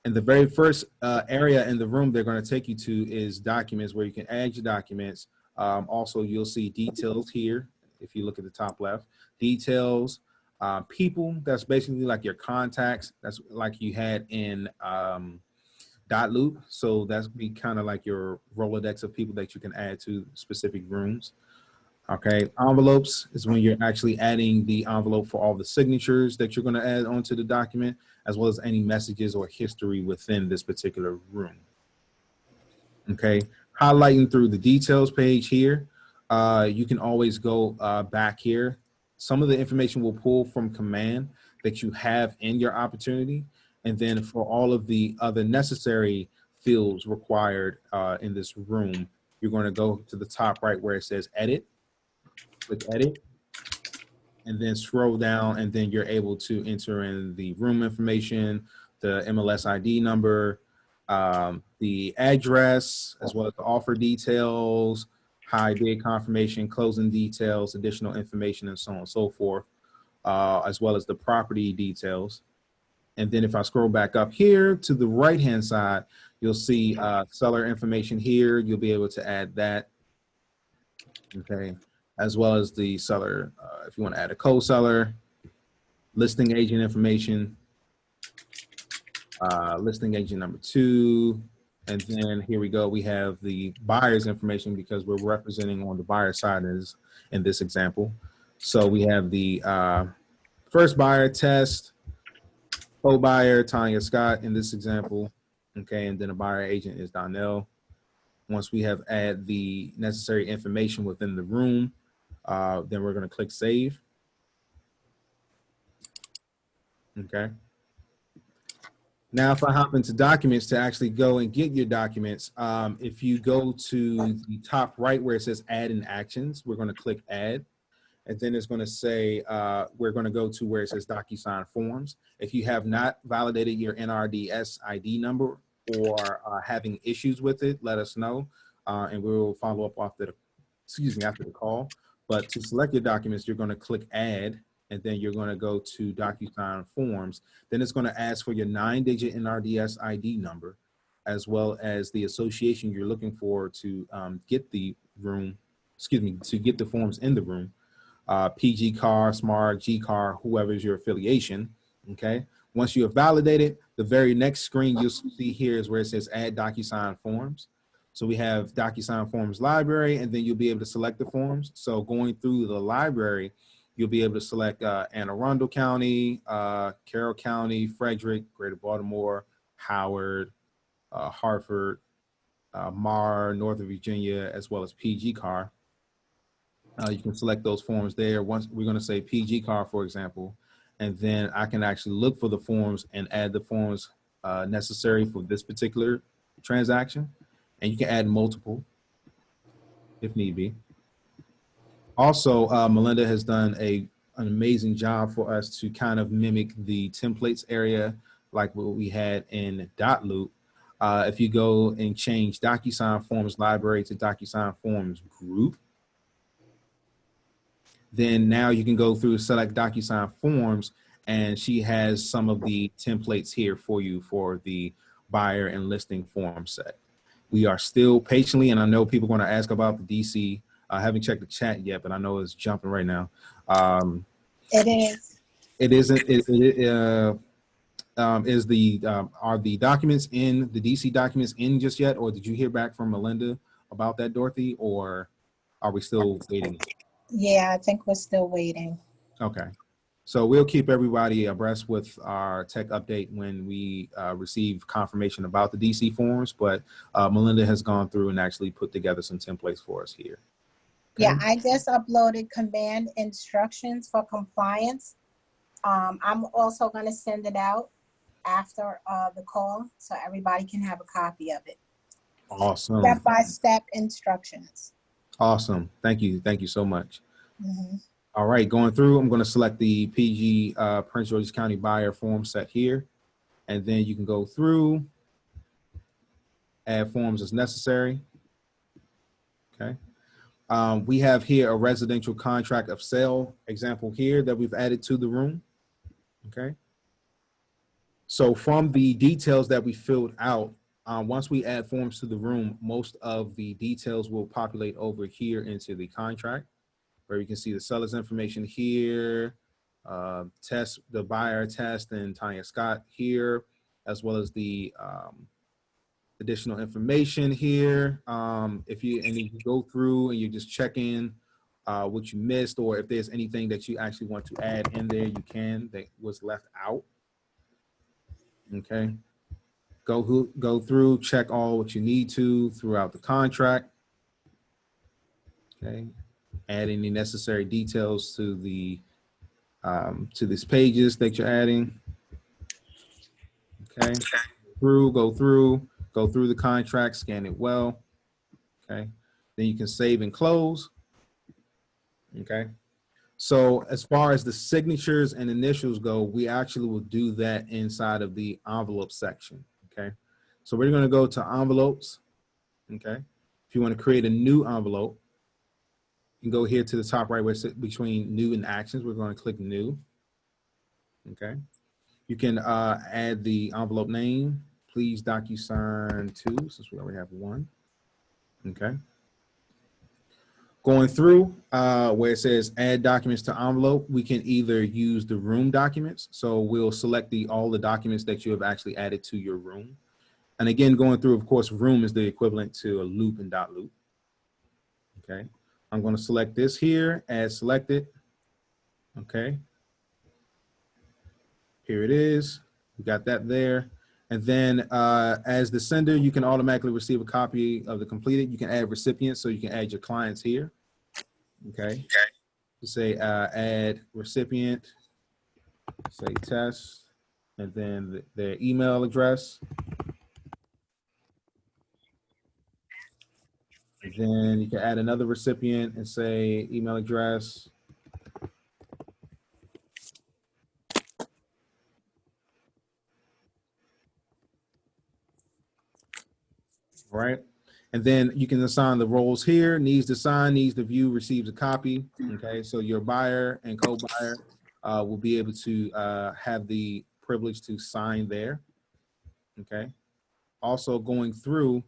And the very first area in the room they're going to take you to is documents, where you can add your documents. Also, you'll see details here. If you look at the top left, details, people, that's basically like your contacts. That's like you had in .loop. So that's be kind of like your Rolodex of people that you can add to specific rooms. Okay, envelopes is when you're actually adding the envelope for all the signatures that you're going to add onto the document, as well as any messages or history within this particular room. Okay, highlighting through the details page here, you can always go back here. Some of the information will pull from command that you have in your opportunity. And then for all of the other necessary fields required in this room, you're going to go to the top right where it says edit. Click edit, and then scroll down, and then you're able to enter in the room information, the MLS ID number, the address, as well as the offer details, high bid confirmation, closing details, additional information, and so on and so forth, as well as the property details. And then if I scroll back up here to the right-hand side, you'll see seller information here. You'll be able to add that, okay, as well as the seller, if you want to add a co-seller, listing agent information, listing agent number 2, and then here we go. We have the buyer's information because we're representing on the buyer side in this example. So we have the first buyer test, Co-buyer, Tanya Scott in this example. Okay, and then a buyer agent is Donnell. Once we have add the necessary information within the room, then we're going to click save. Okay. Now, if I hop into documents to actually go and get your documents, if you go to the top right where it says add in actions, we're going to click add. And then it's going to say, we're going to go to where it says DocuSign forms. If you have not validated your NRDS ID number or are having issues with it, let us know. And we will follow up after the call. But to select your documents, you're going to click add, and then you're going to go to DocuSign forms. Then it's going to ask for your 9-digit NRDS ID number, as well as the association you're looking for to get the to get the forms in the room. PG car, Smart, G car, whoever is your affiliation. Okay. Once you have validated, the very next screen you'll see here is where it says add DocuSign forms. So we have DocuSign forms library, and then you'll be able to select the forms. So going through the library, you'll be able to select Anne Arundel County, Carroll County, Frederick, Greater Baltimore, Howard, Hartford, Mar, Northern Virginia, as well as PG car. You can select those forms there. Once we're going to say PG car, for example, and then I can actually look for the forms and add the forms necessary for this particular transaction. And you can add multiple if need be. Also, Melinda has done an amazing job for us to kind of mimic the templates area like what we had in .loop. If you go and change DocuSign Forms Library to DocuSign Forms Group, then now you can go through select DocuSign Forms, and she has some of the templates here for you for the buyer and listing form set. We are still patiently, and I know people are going to ask about the DC. I haven't checked the chat yet, but I know it's jumping right now. It is. It isn't. Are the documents in the DC documents in just yet, or did you hear back from Melinda about that, Dorothy, or are we still waiting? Yeah, I think we're still waiting. Okay. So we'll keep everybody abreast with our tech update when we receive confirmation about the DC forms, but Melinda has gone through and actually put together some templates for us here. Okay. Yeah, I just uploaded command instructions for compliance. I'm also going to send it out after the call so everybody can have a copy of it. Awesome. Step-by-step instructions. Awesome. Thank you. Thank you so much. Mm-hmm. All right, going through, I'm going to select the PG Prince George's County buyer form set here, and then you can go through, add forms as necessary. Okay. We have here a residential contract of sale example here that we've added to the room. Okay. So from the details that we filled out, once we add forms to the room, most of the details will populate over here into the contract, where you can see the seller's information here, the buyer test and Tanya Scott here, as well as the additional information here. If you go through and you just check in what you missed, or if there's anything that you actually want to add in there, you can, that was left out. Okay. Go through, check all what you need to throughout the contract. Okay. Add any necessary details to the to these pages that you're adding. Okay. Go through the contract, scan it well. Okay. Then you can save and close. Okay. So as far as the signatures and initials go, we actually will do that inside of the envelope section. Okay. So we're going to go to envelopes. Okay. If you want to create a new envelope, you can go here to the top right where it's between new and actions. We're going to click new. Okay. You can add the envelope name. Please DocuSign 2, since we already have one. Okay. Going through where it says add documents to envelope, we can either use the room documents. So we'll select all the documents that you have actually added to your room. And again, going through, of course, room is the equivalent to a loop and .loop. Okay. I'm going to select this here, add selected. Okay. Here it is. We got that there. And then as the sender, you can automatically receive a copy of the completed. You can add recipients, so you can add your clients here. Okay. You say add recipient, say test, and then their email address. And then you can add another recipient and say email address. Right. And then you can assign the roles here: needs to sign, needs to view, receives a copy. Okay. So your buyer and co-buyer will be able to have the privilege to sign there. Okay. Also going through,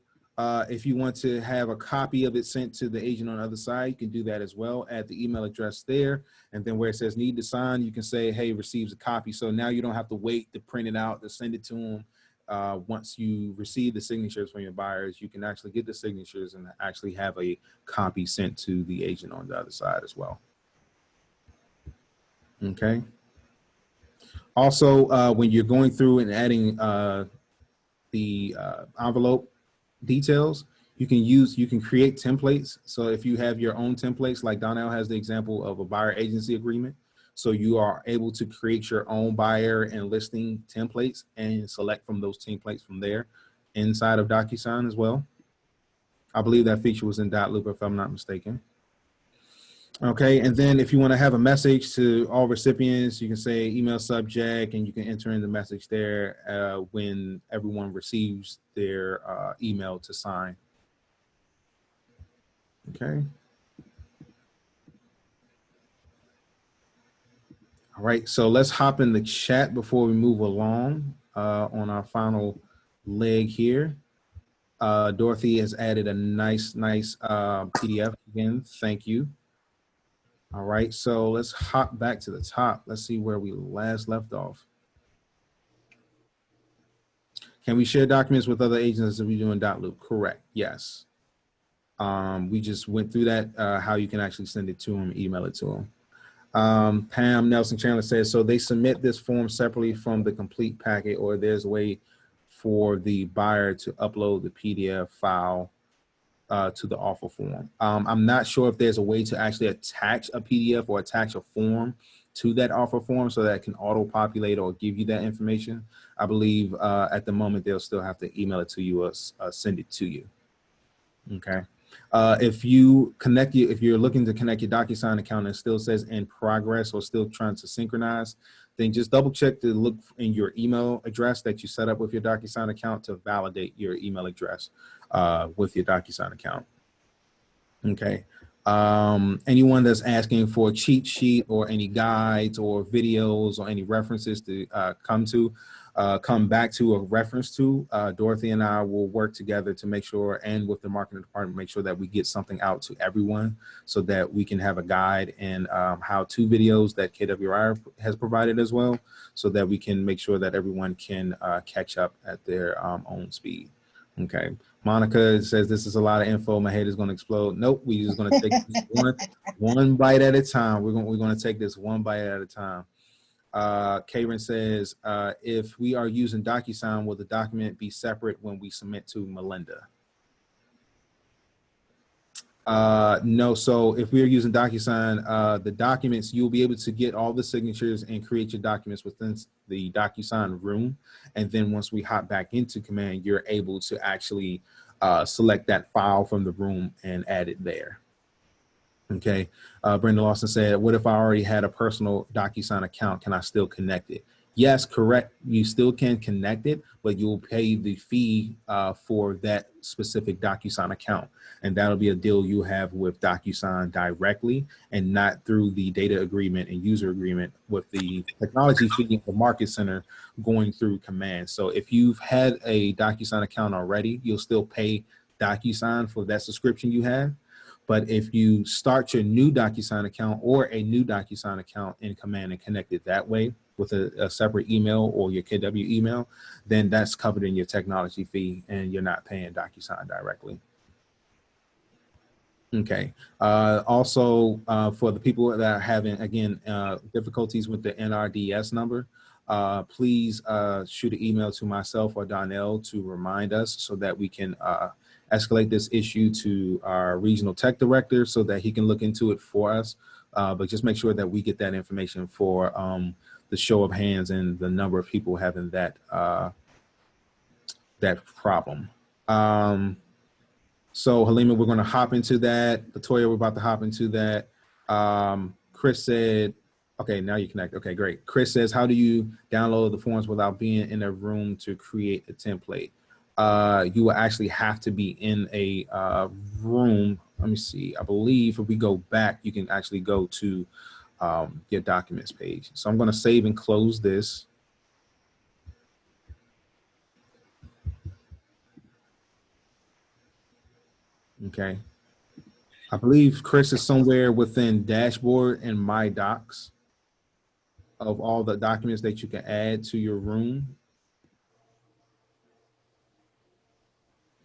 if you want to have a copy of it sent to the agent on the other side, you can do that as well. Add the email address there. And then where it says need to sign, you can say, hey, receives a copy. So now you don't have to wait to print it out, to send it to them. Once you receive the signatures from your buyers, you can actually get the signatures and actually have a copy sent to the agent on the other side as well. Okay. Also, when you're going through and adding the envelope details, you can create templates. So if you have your own templates, like Donnell has the example of a buyer agency agreement, so you are able to create your own buyer and listing templates and select from those templates from there inside of DocuSign as well. I believe that feature was in Dotloop, if I'm not mistaken. Okay, and then if you want to have a message to all recipients, you can say email subject, and you can enter in the message there when everyone receives their email to sign. Okay. All right, so let's hop in the chat before we move along on our final leg here. Dorothy has added a nice PDF again. Thank you. All right, so let's hop back to the top. Let's see where we last left off. Can we share documents with other agents as we do in Dotloop? Correct, yes. We just went through that, how you can actually send it to them, email it to them. Pam Nelson Chandler says, so they submit this form separately from the complete packet, or there's a way for the buyer to upload the PDF file to the offer form. I'm not sure if there's a way to actually attach a PDF or attach a form to that offer form so that it can auto-populate or give you that information. I believe at the moment they'll still have to email it to you or send it to you. Okay. If you're looking to connect your DocuSign account and it still says in progress or still trying to synchronize, then just double check to look in your email address that you set up with your DocuSign account to validate your email address with your DocuSign account. Okay. Anyone that's asking for a cheat sheet or any guides or videos or any references to come back to or reference to, Dorothy and I will work together to make sure, and with the marketing department, make sure that we get something out to everyone so that we can have a guide and how-to videos that KWI has provided as well, so that we can make sure that everyone can catch up at their own speed. Okay. Monica says, this is a lot of info. My head is going to explode. Nope. We're just going to take this one bite at a time. We're going to take this one bite at a time. Karen says, if we are using DocuSign, will the document be separate when we submit to Melinda? No. So if we are using DocuSign, the documents, you'll be able to get all the signatures and create your documents within the DocuSign room. And then once we hop back into Command, you're able to actually select that file from the room and add it there. Okay. Brenda Lawson said, what if I already had a personal DocuSign account? Can I still connect it? Yes, correct. You still can connect it, but you'll pay the fee for that specific DocuSign account. And that'll be a deal you have with DocuSign directly and not through the data agreement and user agreement with the technology fee in the market center going through Command. So if you've had a DocuSign account already, you'll still pay DocuSign for that subscription you have. But if you start your new DocuSign account or a new DocuSign account in Command and connect it that way with a separate email or your KW email, then that's covered in your technology fee and you're not paying DocuSign directly. Okay. Also, for the people that are having, again, difficulties with the NRDS number, please shoot an email to myself or Donnell to remind us so that we can escalate this issue to our regional tech director so that he can look into it for us. But just make sure that we get that information for the show of hands and the number of people having that that problem. So Halima, we're going to hop into that. Latoya, we're about to hop into that. Chris said, okay, now you connect. Okay, great. Chris says, how do you download the forms without being in a room to create a template? You will actually have to be in a room. Let me see. I believe if we go back, you can actually go to your documents page. So I'm going to save and close this. Okay. I believe Chris is somewhere within dashboard and my docs of all the documents that you can add to your room.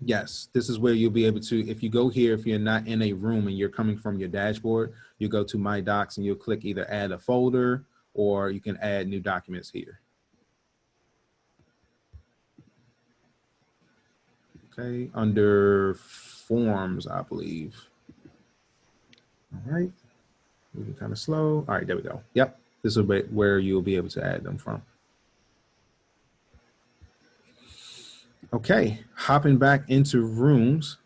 Yes, this is where you'll be able to, if you go here, if you're not in a room and you're coming from your dashboard, you go to my docs and you'll click either add a folder or you can add new documents here. Okay, under forms, I believe. All right, moving kind of slow. All right, there we go. Yep, this is where you'll be able to add them from. Okay, hopping back into rooms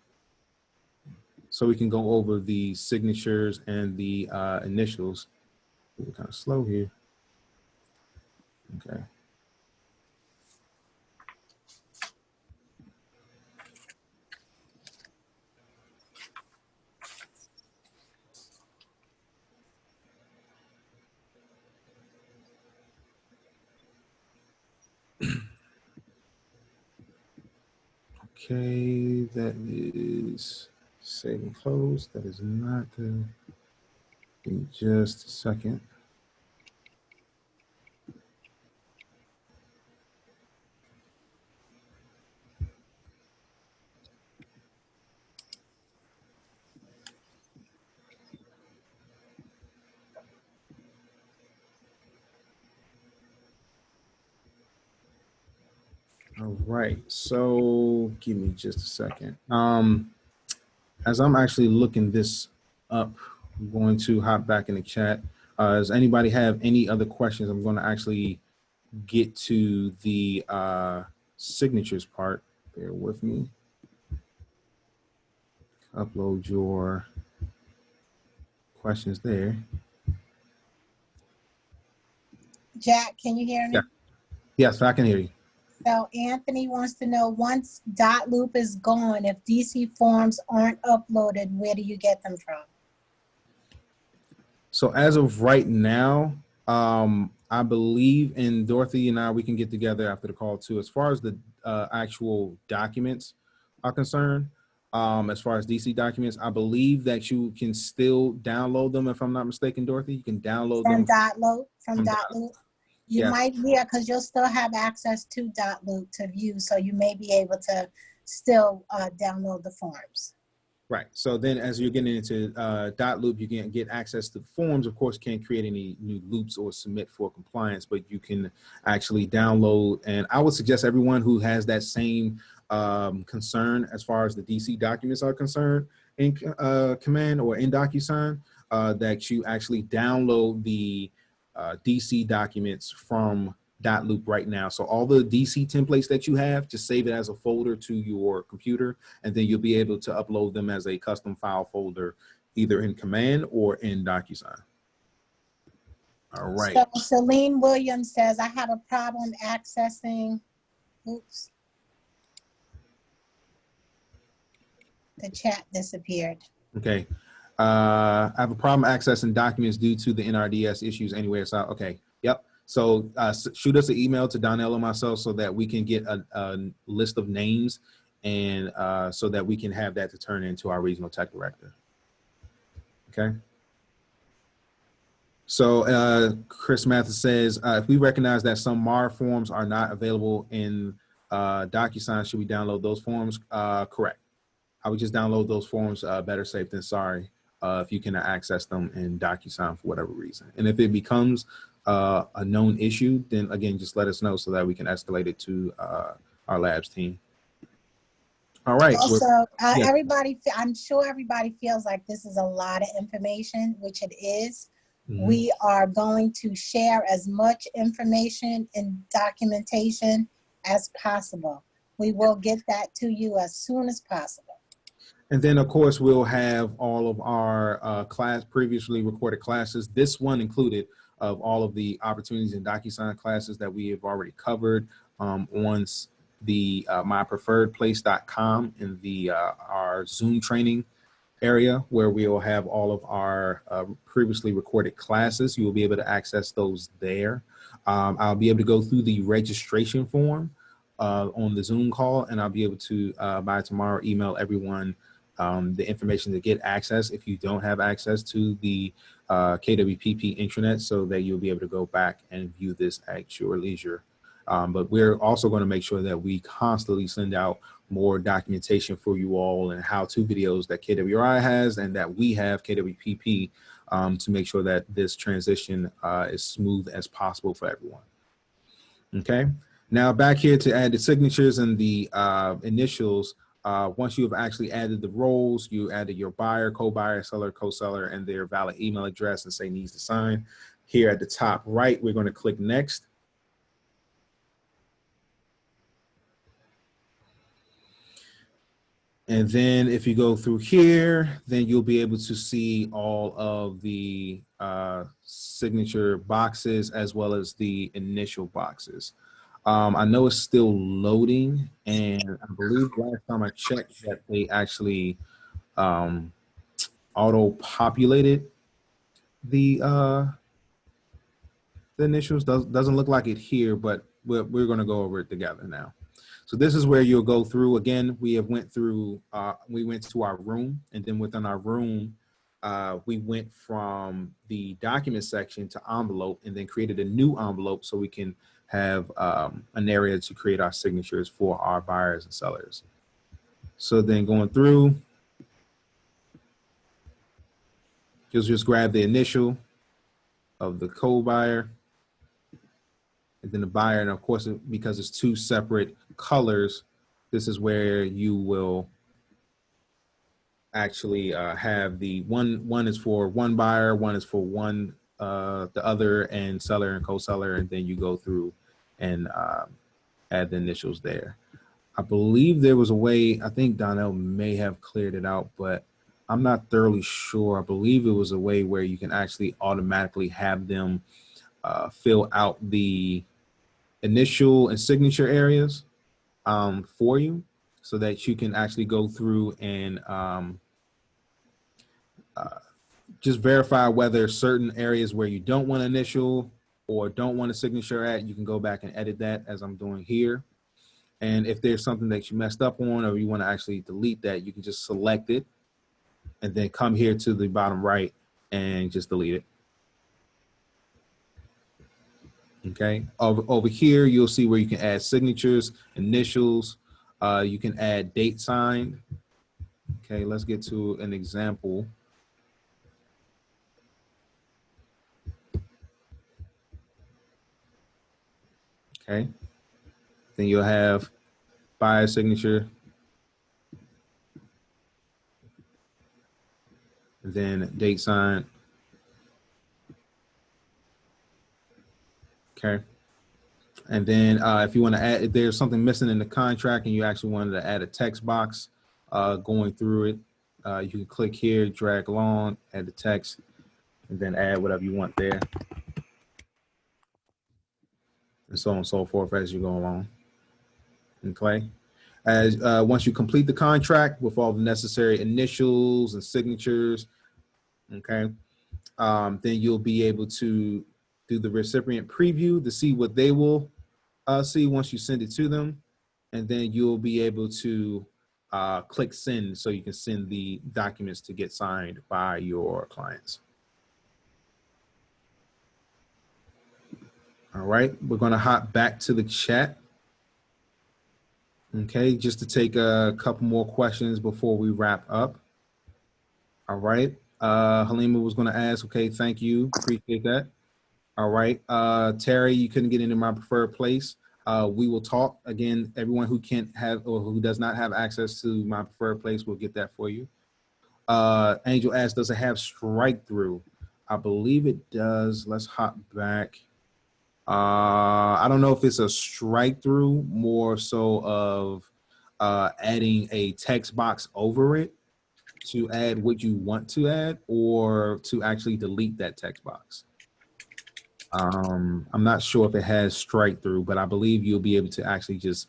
so we can go over the signatures and the initials. We're kind of slow here. Okay. Okay, that is save and close. That is not the, give me just a second. All right, so give me just a second. As I'm actually looking this up, I'm going to hop back in the chat. Does anybody have any other questions? I'm going to actually get to the signatures part. Bear with me. Upload your questions there. Jack, can you hear me? Yeah. Yes, I can hear you. So Anthony wants to know, once dot loop is gone, if DC forms aren't uploaded, where do you get them from? So as of right now, I believe, and Dorothy and I, we can get together after the call too. As far as the actual documents are concerned, as far as DC documents, I believe that you can still download them. If I'm not mistaken, Dorothy, you can download From them dot loop, from from dot loop? You Yes. might, yeah, because you'll still have access to dot loop to view, so you may be able to still download the forms. Right. So then as you're getting into dot loop, you can get access to the forms. Of course, can't create any new loops or submit for compliance, but you can actually download. And I would suggest everyone who has that same concern as far as the DC documents are concerned in Command or in DocuSign, that you actually download the DC documents from dot loop right now. So all the DC templates that you have, just save it as a folder to your computer, and then you'll be able to upload them as a custom file folder, either in Command or in DocuSign. All right. So Celine Williams says, I have a problem accessing, oops. The chat disappeared. Okay. I have a problem accessing documents due to the NRDS issues anywhere. So, okay. Yep. So shoot us an email to Donnell or myself so that we can get a list of names and so that we can have that to turn into our regional tech director. Okay. So Chris Mathis says, if we recognize that some MAR forms are not available in DocuSign, should we download those forms? Correct. I would just download those forms, better safe than sorry, if you cannot access them in DocuSign for whatever reason. And if it becomes a known issue, then again, just let us know so that we can escalate it to our labs team. All right. Also, yes. I'm sure everybody feels like this is a lot of information, which it is. Mhm. We are going to share as much information and documentation as possible. We will get that to you as soon as possible. And then, of course, we'll have all of our previously recorded classes, this one included, of all of the opportunities in DocuSign classes that we have already covered on the mypreferredplace.com in the our Zoom training area, where we will have all of our previously recorded classes. You will be able to access those there. I'll be able to go through the registration form on the Zoom call, and I'll be able to, by tomorrow, email everyone the information to get access if you don't have access to the KWPP intranet, so that you'll be able to go back and view this at your leisure. But we're also going to make sure that we constantly send out more documentation for you all and how-to videos that KWRI has and that we have, KWPP, to make sure that this transition is smooth as possible for everyone. Okay, now back here to add the signatures and the initials. Once you have actually added the roles, you added your buyer, co-buyer, seller, co-seller, and their valid email address and say needs to sign. Here at the top right, we're going to click next. And then if you go through here, then you'll be able to see all of the signature boxes as well as the initial boxes. I know it's still loading, and I believe last time I checked that they actually auto-populated the initials. Doesn't look like it here, but we're going to go over it together now. So this is where you'll go through. Again, we went to our room, and then within our room, we went from the document section to envelope, and then created a new envelope so we can have an area to create our signatures for our buyers and sellers. So then going through, you'll just grab the initial of the co-buyer, and then the buyer, and of course, because it's two separate colors, this is where you will actually have the one is for one buyer, one is for the other, and seller and co-seller, and then you go through and add the initials there. I believe there was a way, I think Donnell may have cleared it out, but I'm not thoroughly sure. I believe it was a way where you can actually automatically have them fill out the initial and signature areas for you, so that you can actually go through and just verify whether certain areas where you don't want initial or don't want a signature at, you can go back and edit that as I'm doing here. And if there's something that you messed up on or you want to actually delete that, you can just select it and then come here to the bottom right and just delete it. Okay, over here, you'll see where you can add signatures, initials. You can add date signed. Okay, let's get to an example. Okay, then you'll have buyer signature, and then date signed. Okay. And then if you want to add, if there's something missing in the contract and you actually wanted to add a text box going through it, you can click here, drag along, add the text, and then add whatever you want there. And so on and so forth as you go along. Okay. As once you complete the contract with all the necessary initials and signatures, okay, then you'll be able to do the recipient preview to see what they will see once you send it to them, and then you'll be able to click send so you can send the documents to get signed by your clients. All right, we're going to hop back to the chat. Okay, just to take a couple more questions before we wrap up. All right, Halima was going to ask, okay, thank you, appreciate that. All right. Terry, you couldn't get into my preferred place. We will talk again. Everyone who can't have or who does not have access to my preferred place, we'll get that for you. Angel asked, does it have strike through? I believe it does. Let's hop back. I don't know if it's a strike through, more so of adding a text box over it to add what you want to add or to actually delete that text box. I'm not sure if it has strike through, but I believe you'll be able to actually just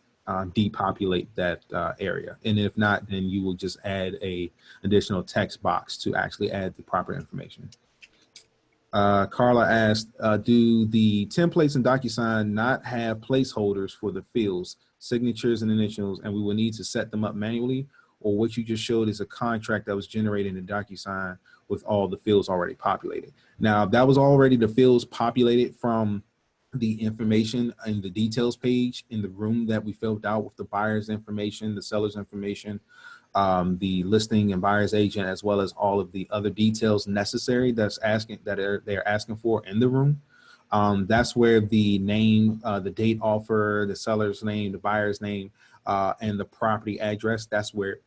depopulate that area. And if not, then you will just add a additional text box to actually add the proper information. Carla asked, do the templates in DocuSign not have placeholders for the fields, signatures and initials, and we will need to set them up manually? Or what you just showed is a contract that was generated in DocuSign with all the fields already populated. Now, that was already the fields populated from the information in the details page in the room that we filled out with the buyer's information, the seller's information, the listing and buyer's agent, as well as all of the other details necessary they're asking for in the room. That's where the name, the date offer, the seller's name, the buyer's name, and the property address, that's where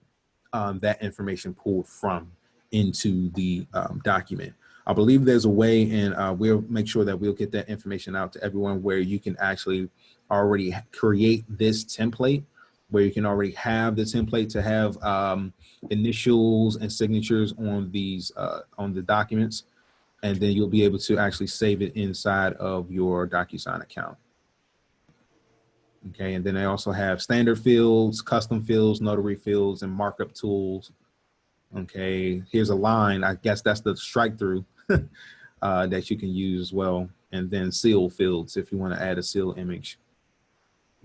that information pulled from into the document. I believe there's a way, and we'll make sure that we'll get that information out to everyone where you can actually already create this template, where you can already have the template to have initials and signatures on these on the documents, and then you'll be able to actually save it inside of your DocuSign account. Okay, and then they also have standard fields, custom fields, notary fields, and markup tools. Okay, here's a line. I guess that's the strike through that you can use as well. And then seal fields if you want to add a seal image.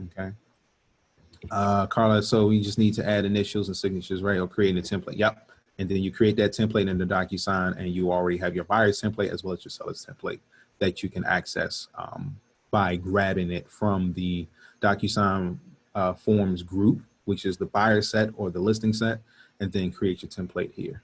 Okay. Carla, so we just need to add initials and signatures, right? Or create a template. Yep. And then you create that template in the DocuSign, and you already have your buyer's template as well as your seller's template that you can access by grabbing it from the DocuSign forms group, which is the buyer set or the listing set, and then create your template here.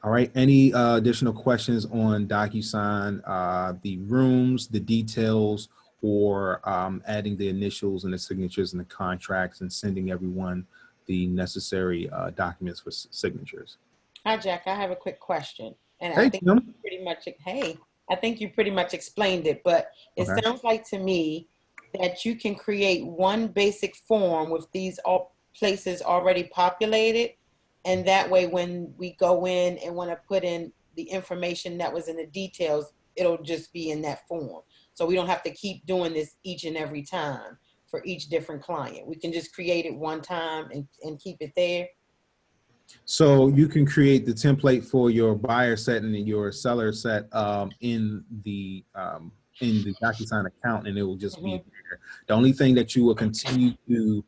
All right, any additional questions on DocuSign, the rooms, the details, or adding the initials and the signatures and the contracts and sending everyone the necessary documents for signatures? Hi, Jack. I have a quick question. And Hey, I think Kim. you pretty much, I think you pretty much explained it, but it Okay. sounds like to me that you can create one basic form with these all places already populated. And that way, when we go in and want to put in the information that was in the details, it'll just be in that form. So we don't have to keep doing this each and every time for each different client. We can just create it one time and keep it there. So you can create the template for your buyer set and your seller set in the DocuSign account, and it will just be there. The only thing that you will continue to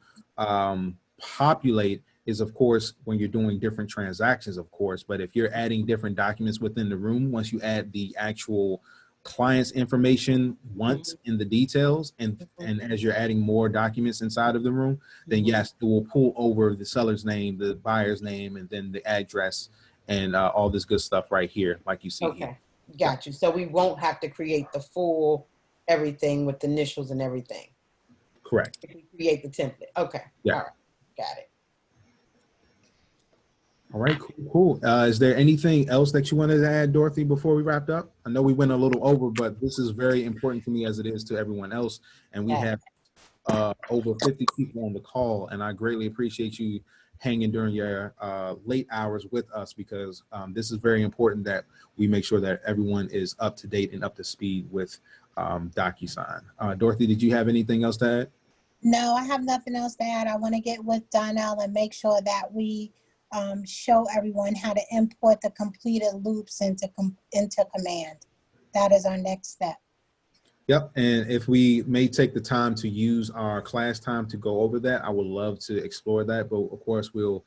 populate is, of course, when you're doing different transactions, of course. But if you're adding different documents within the room, once you add the actual client's information once in the details, and as you're adding more documents inside of the room, then yes, it will pull over the seller's name, the buyer's name, and then the address and all this good stuff right here, like you see here. Okay, got you. So we won't have to create the full everything with the initials and everything. Correct. If we create the template. Okay. Yeah. All right. Got it. All right, cool. Is there anything else that you wanted to add, Dorothy, before we wrapped up? I know we went a little over, but this is very important to me as it is to everyone else. And we have over 50 people on the call, and I greatly appreciate you hanging during your late hours with us, because this is very important that we make sure that everyone is up to date and up to speed with DocuSign. Dorothy, did you have anything else to add? No, I have nothing else to add. I want to get with Donnell and make sure that we show everyone how to import the completed loops into Command. That is our next step. Yep, and if we may take the time to use our class time to go over that, I would love to explore that. But of course, we'll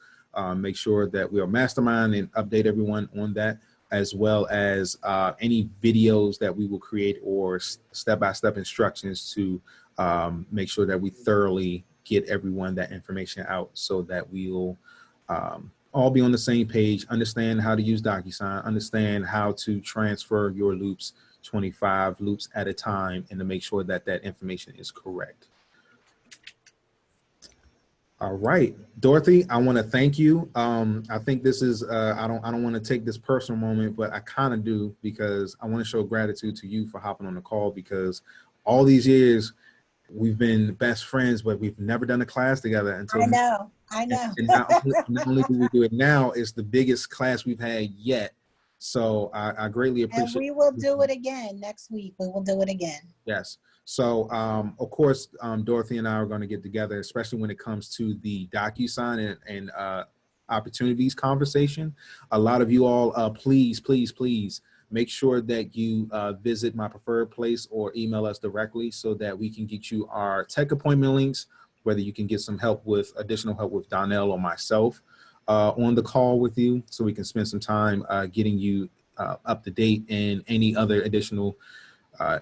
make sure that we'll mastermind and update everyone on that, as well as any videos that we will create or step-by-step instructions to make sure that we thoroughly get everyone that information out, so that we'll all be on the same page, understand how to use DocuSign, understand how to transfer your loops, 25 loops at a time, and to make sure that that information is correct. All right, Dorothy, I want to thank you. I think this is, I don't want to take this personal moment, but I kind of do, because I want to show gratitude to you for hopping on the call, because all these years we've been best friends, but we've never done a class together until I know. And not only do we do it now, it's the biggest class we've had yet. So I greatly And appreciate. we will do it again next week. We will do it again. Yes. So of course, Dorothy and I are going to get together, especially when it comes to the DocuSign and opportunities conversation. A lot of you all, please make sure that you visit my preferred place or email us directly so that we can get you our tech appointment links, whether you can get some help with additional help with Donnell or myself on the call with you, so we can spend some time getting you up to date and any other additional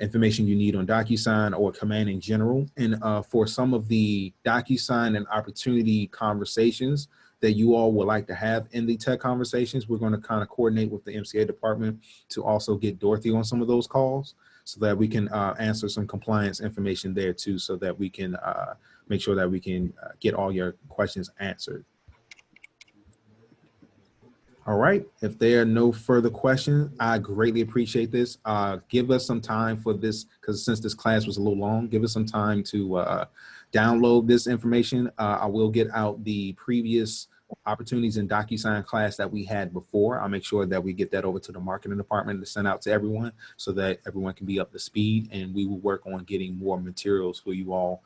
information you need on DocuSign or Command in general. And for some of the DocuSign and opportunity conversations that you all would like to have in the tech conversations, we're going to kind of coordinate with the MCA department to also get Dorothy on some of those calls so that we can answer some compliance information there too, so that we can make sure that we can get all your questions answered. All right, if there are no further questions, I greatly appreciate this. Give us some time for this, because since this class was a little long, give us some time to download this information. I will get out the previous opportunities in DocuSign class that we had before. I'll make sure that we get that over to the marketing department to send out to everyone so that everyone can be up to speed, and we will work on getting more materials for you all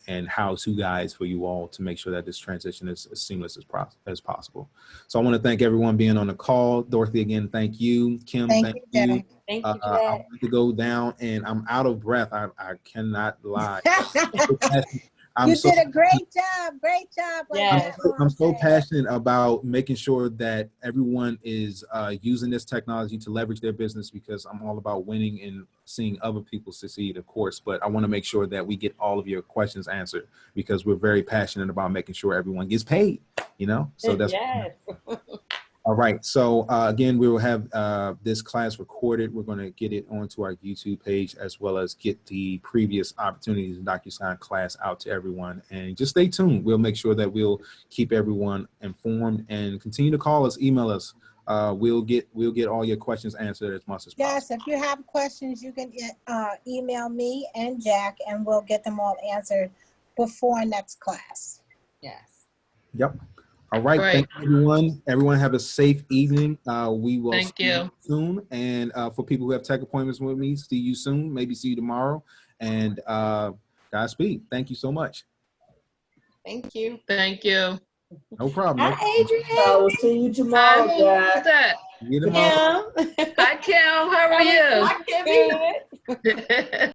and how-to guides for you all to make sure that this transition is as seamless as possible. So I want to thank everyone being on the call. Dorothy, again, thank you. Kim, thank you. Jack. Thank you, I Jack. want to go down, and I'm out of breath. I cannot lie. You did a great job. Great job. Like Yes. that I'm so mom said. passionate about making sure that everyone is using this technology to leverage their business, because I'm all about winning and seeing other people succeed, of course. But I want to make sure that we get all of your questions answered, because we're very passionate about making sure everyone gets paid, you know? So that's yes. all right. So again, we will have this class recorded. We're going to get it onto our YouTube page, as well as get the previous opportunities in DocuSign class out to everyone. And just stay tuned. We'll make sure that we'll keep everyone informed, and continue to call us, email us. We'll get all your questions answered as much as possible. Yes, if you have questions, you can email me and Jack, and we'll get them all answered before next class. Yes. Yep. All right. Right. Thank you, everyone. Everyone have a safe evening. We will Thank see you. soon. And for people who have tech appointments with me, see you soon. Maybe see you tomorrow. And Godspeed. Thank you so much. Thank you. Thank you. No problem. Hi, Adrian. I will see you Hi, tomorrow, who's Jack. that? See you tomorrow. Kim. Hi, Kim. How are Hi, Kimmy. you?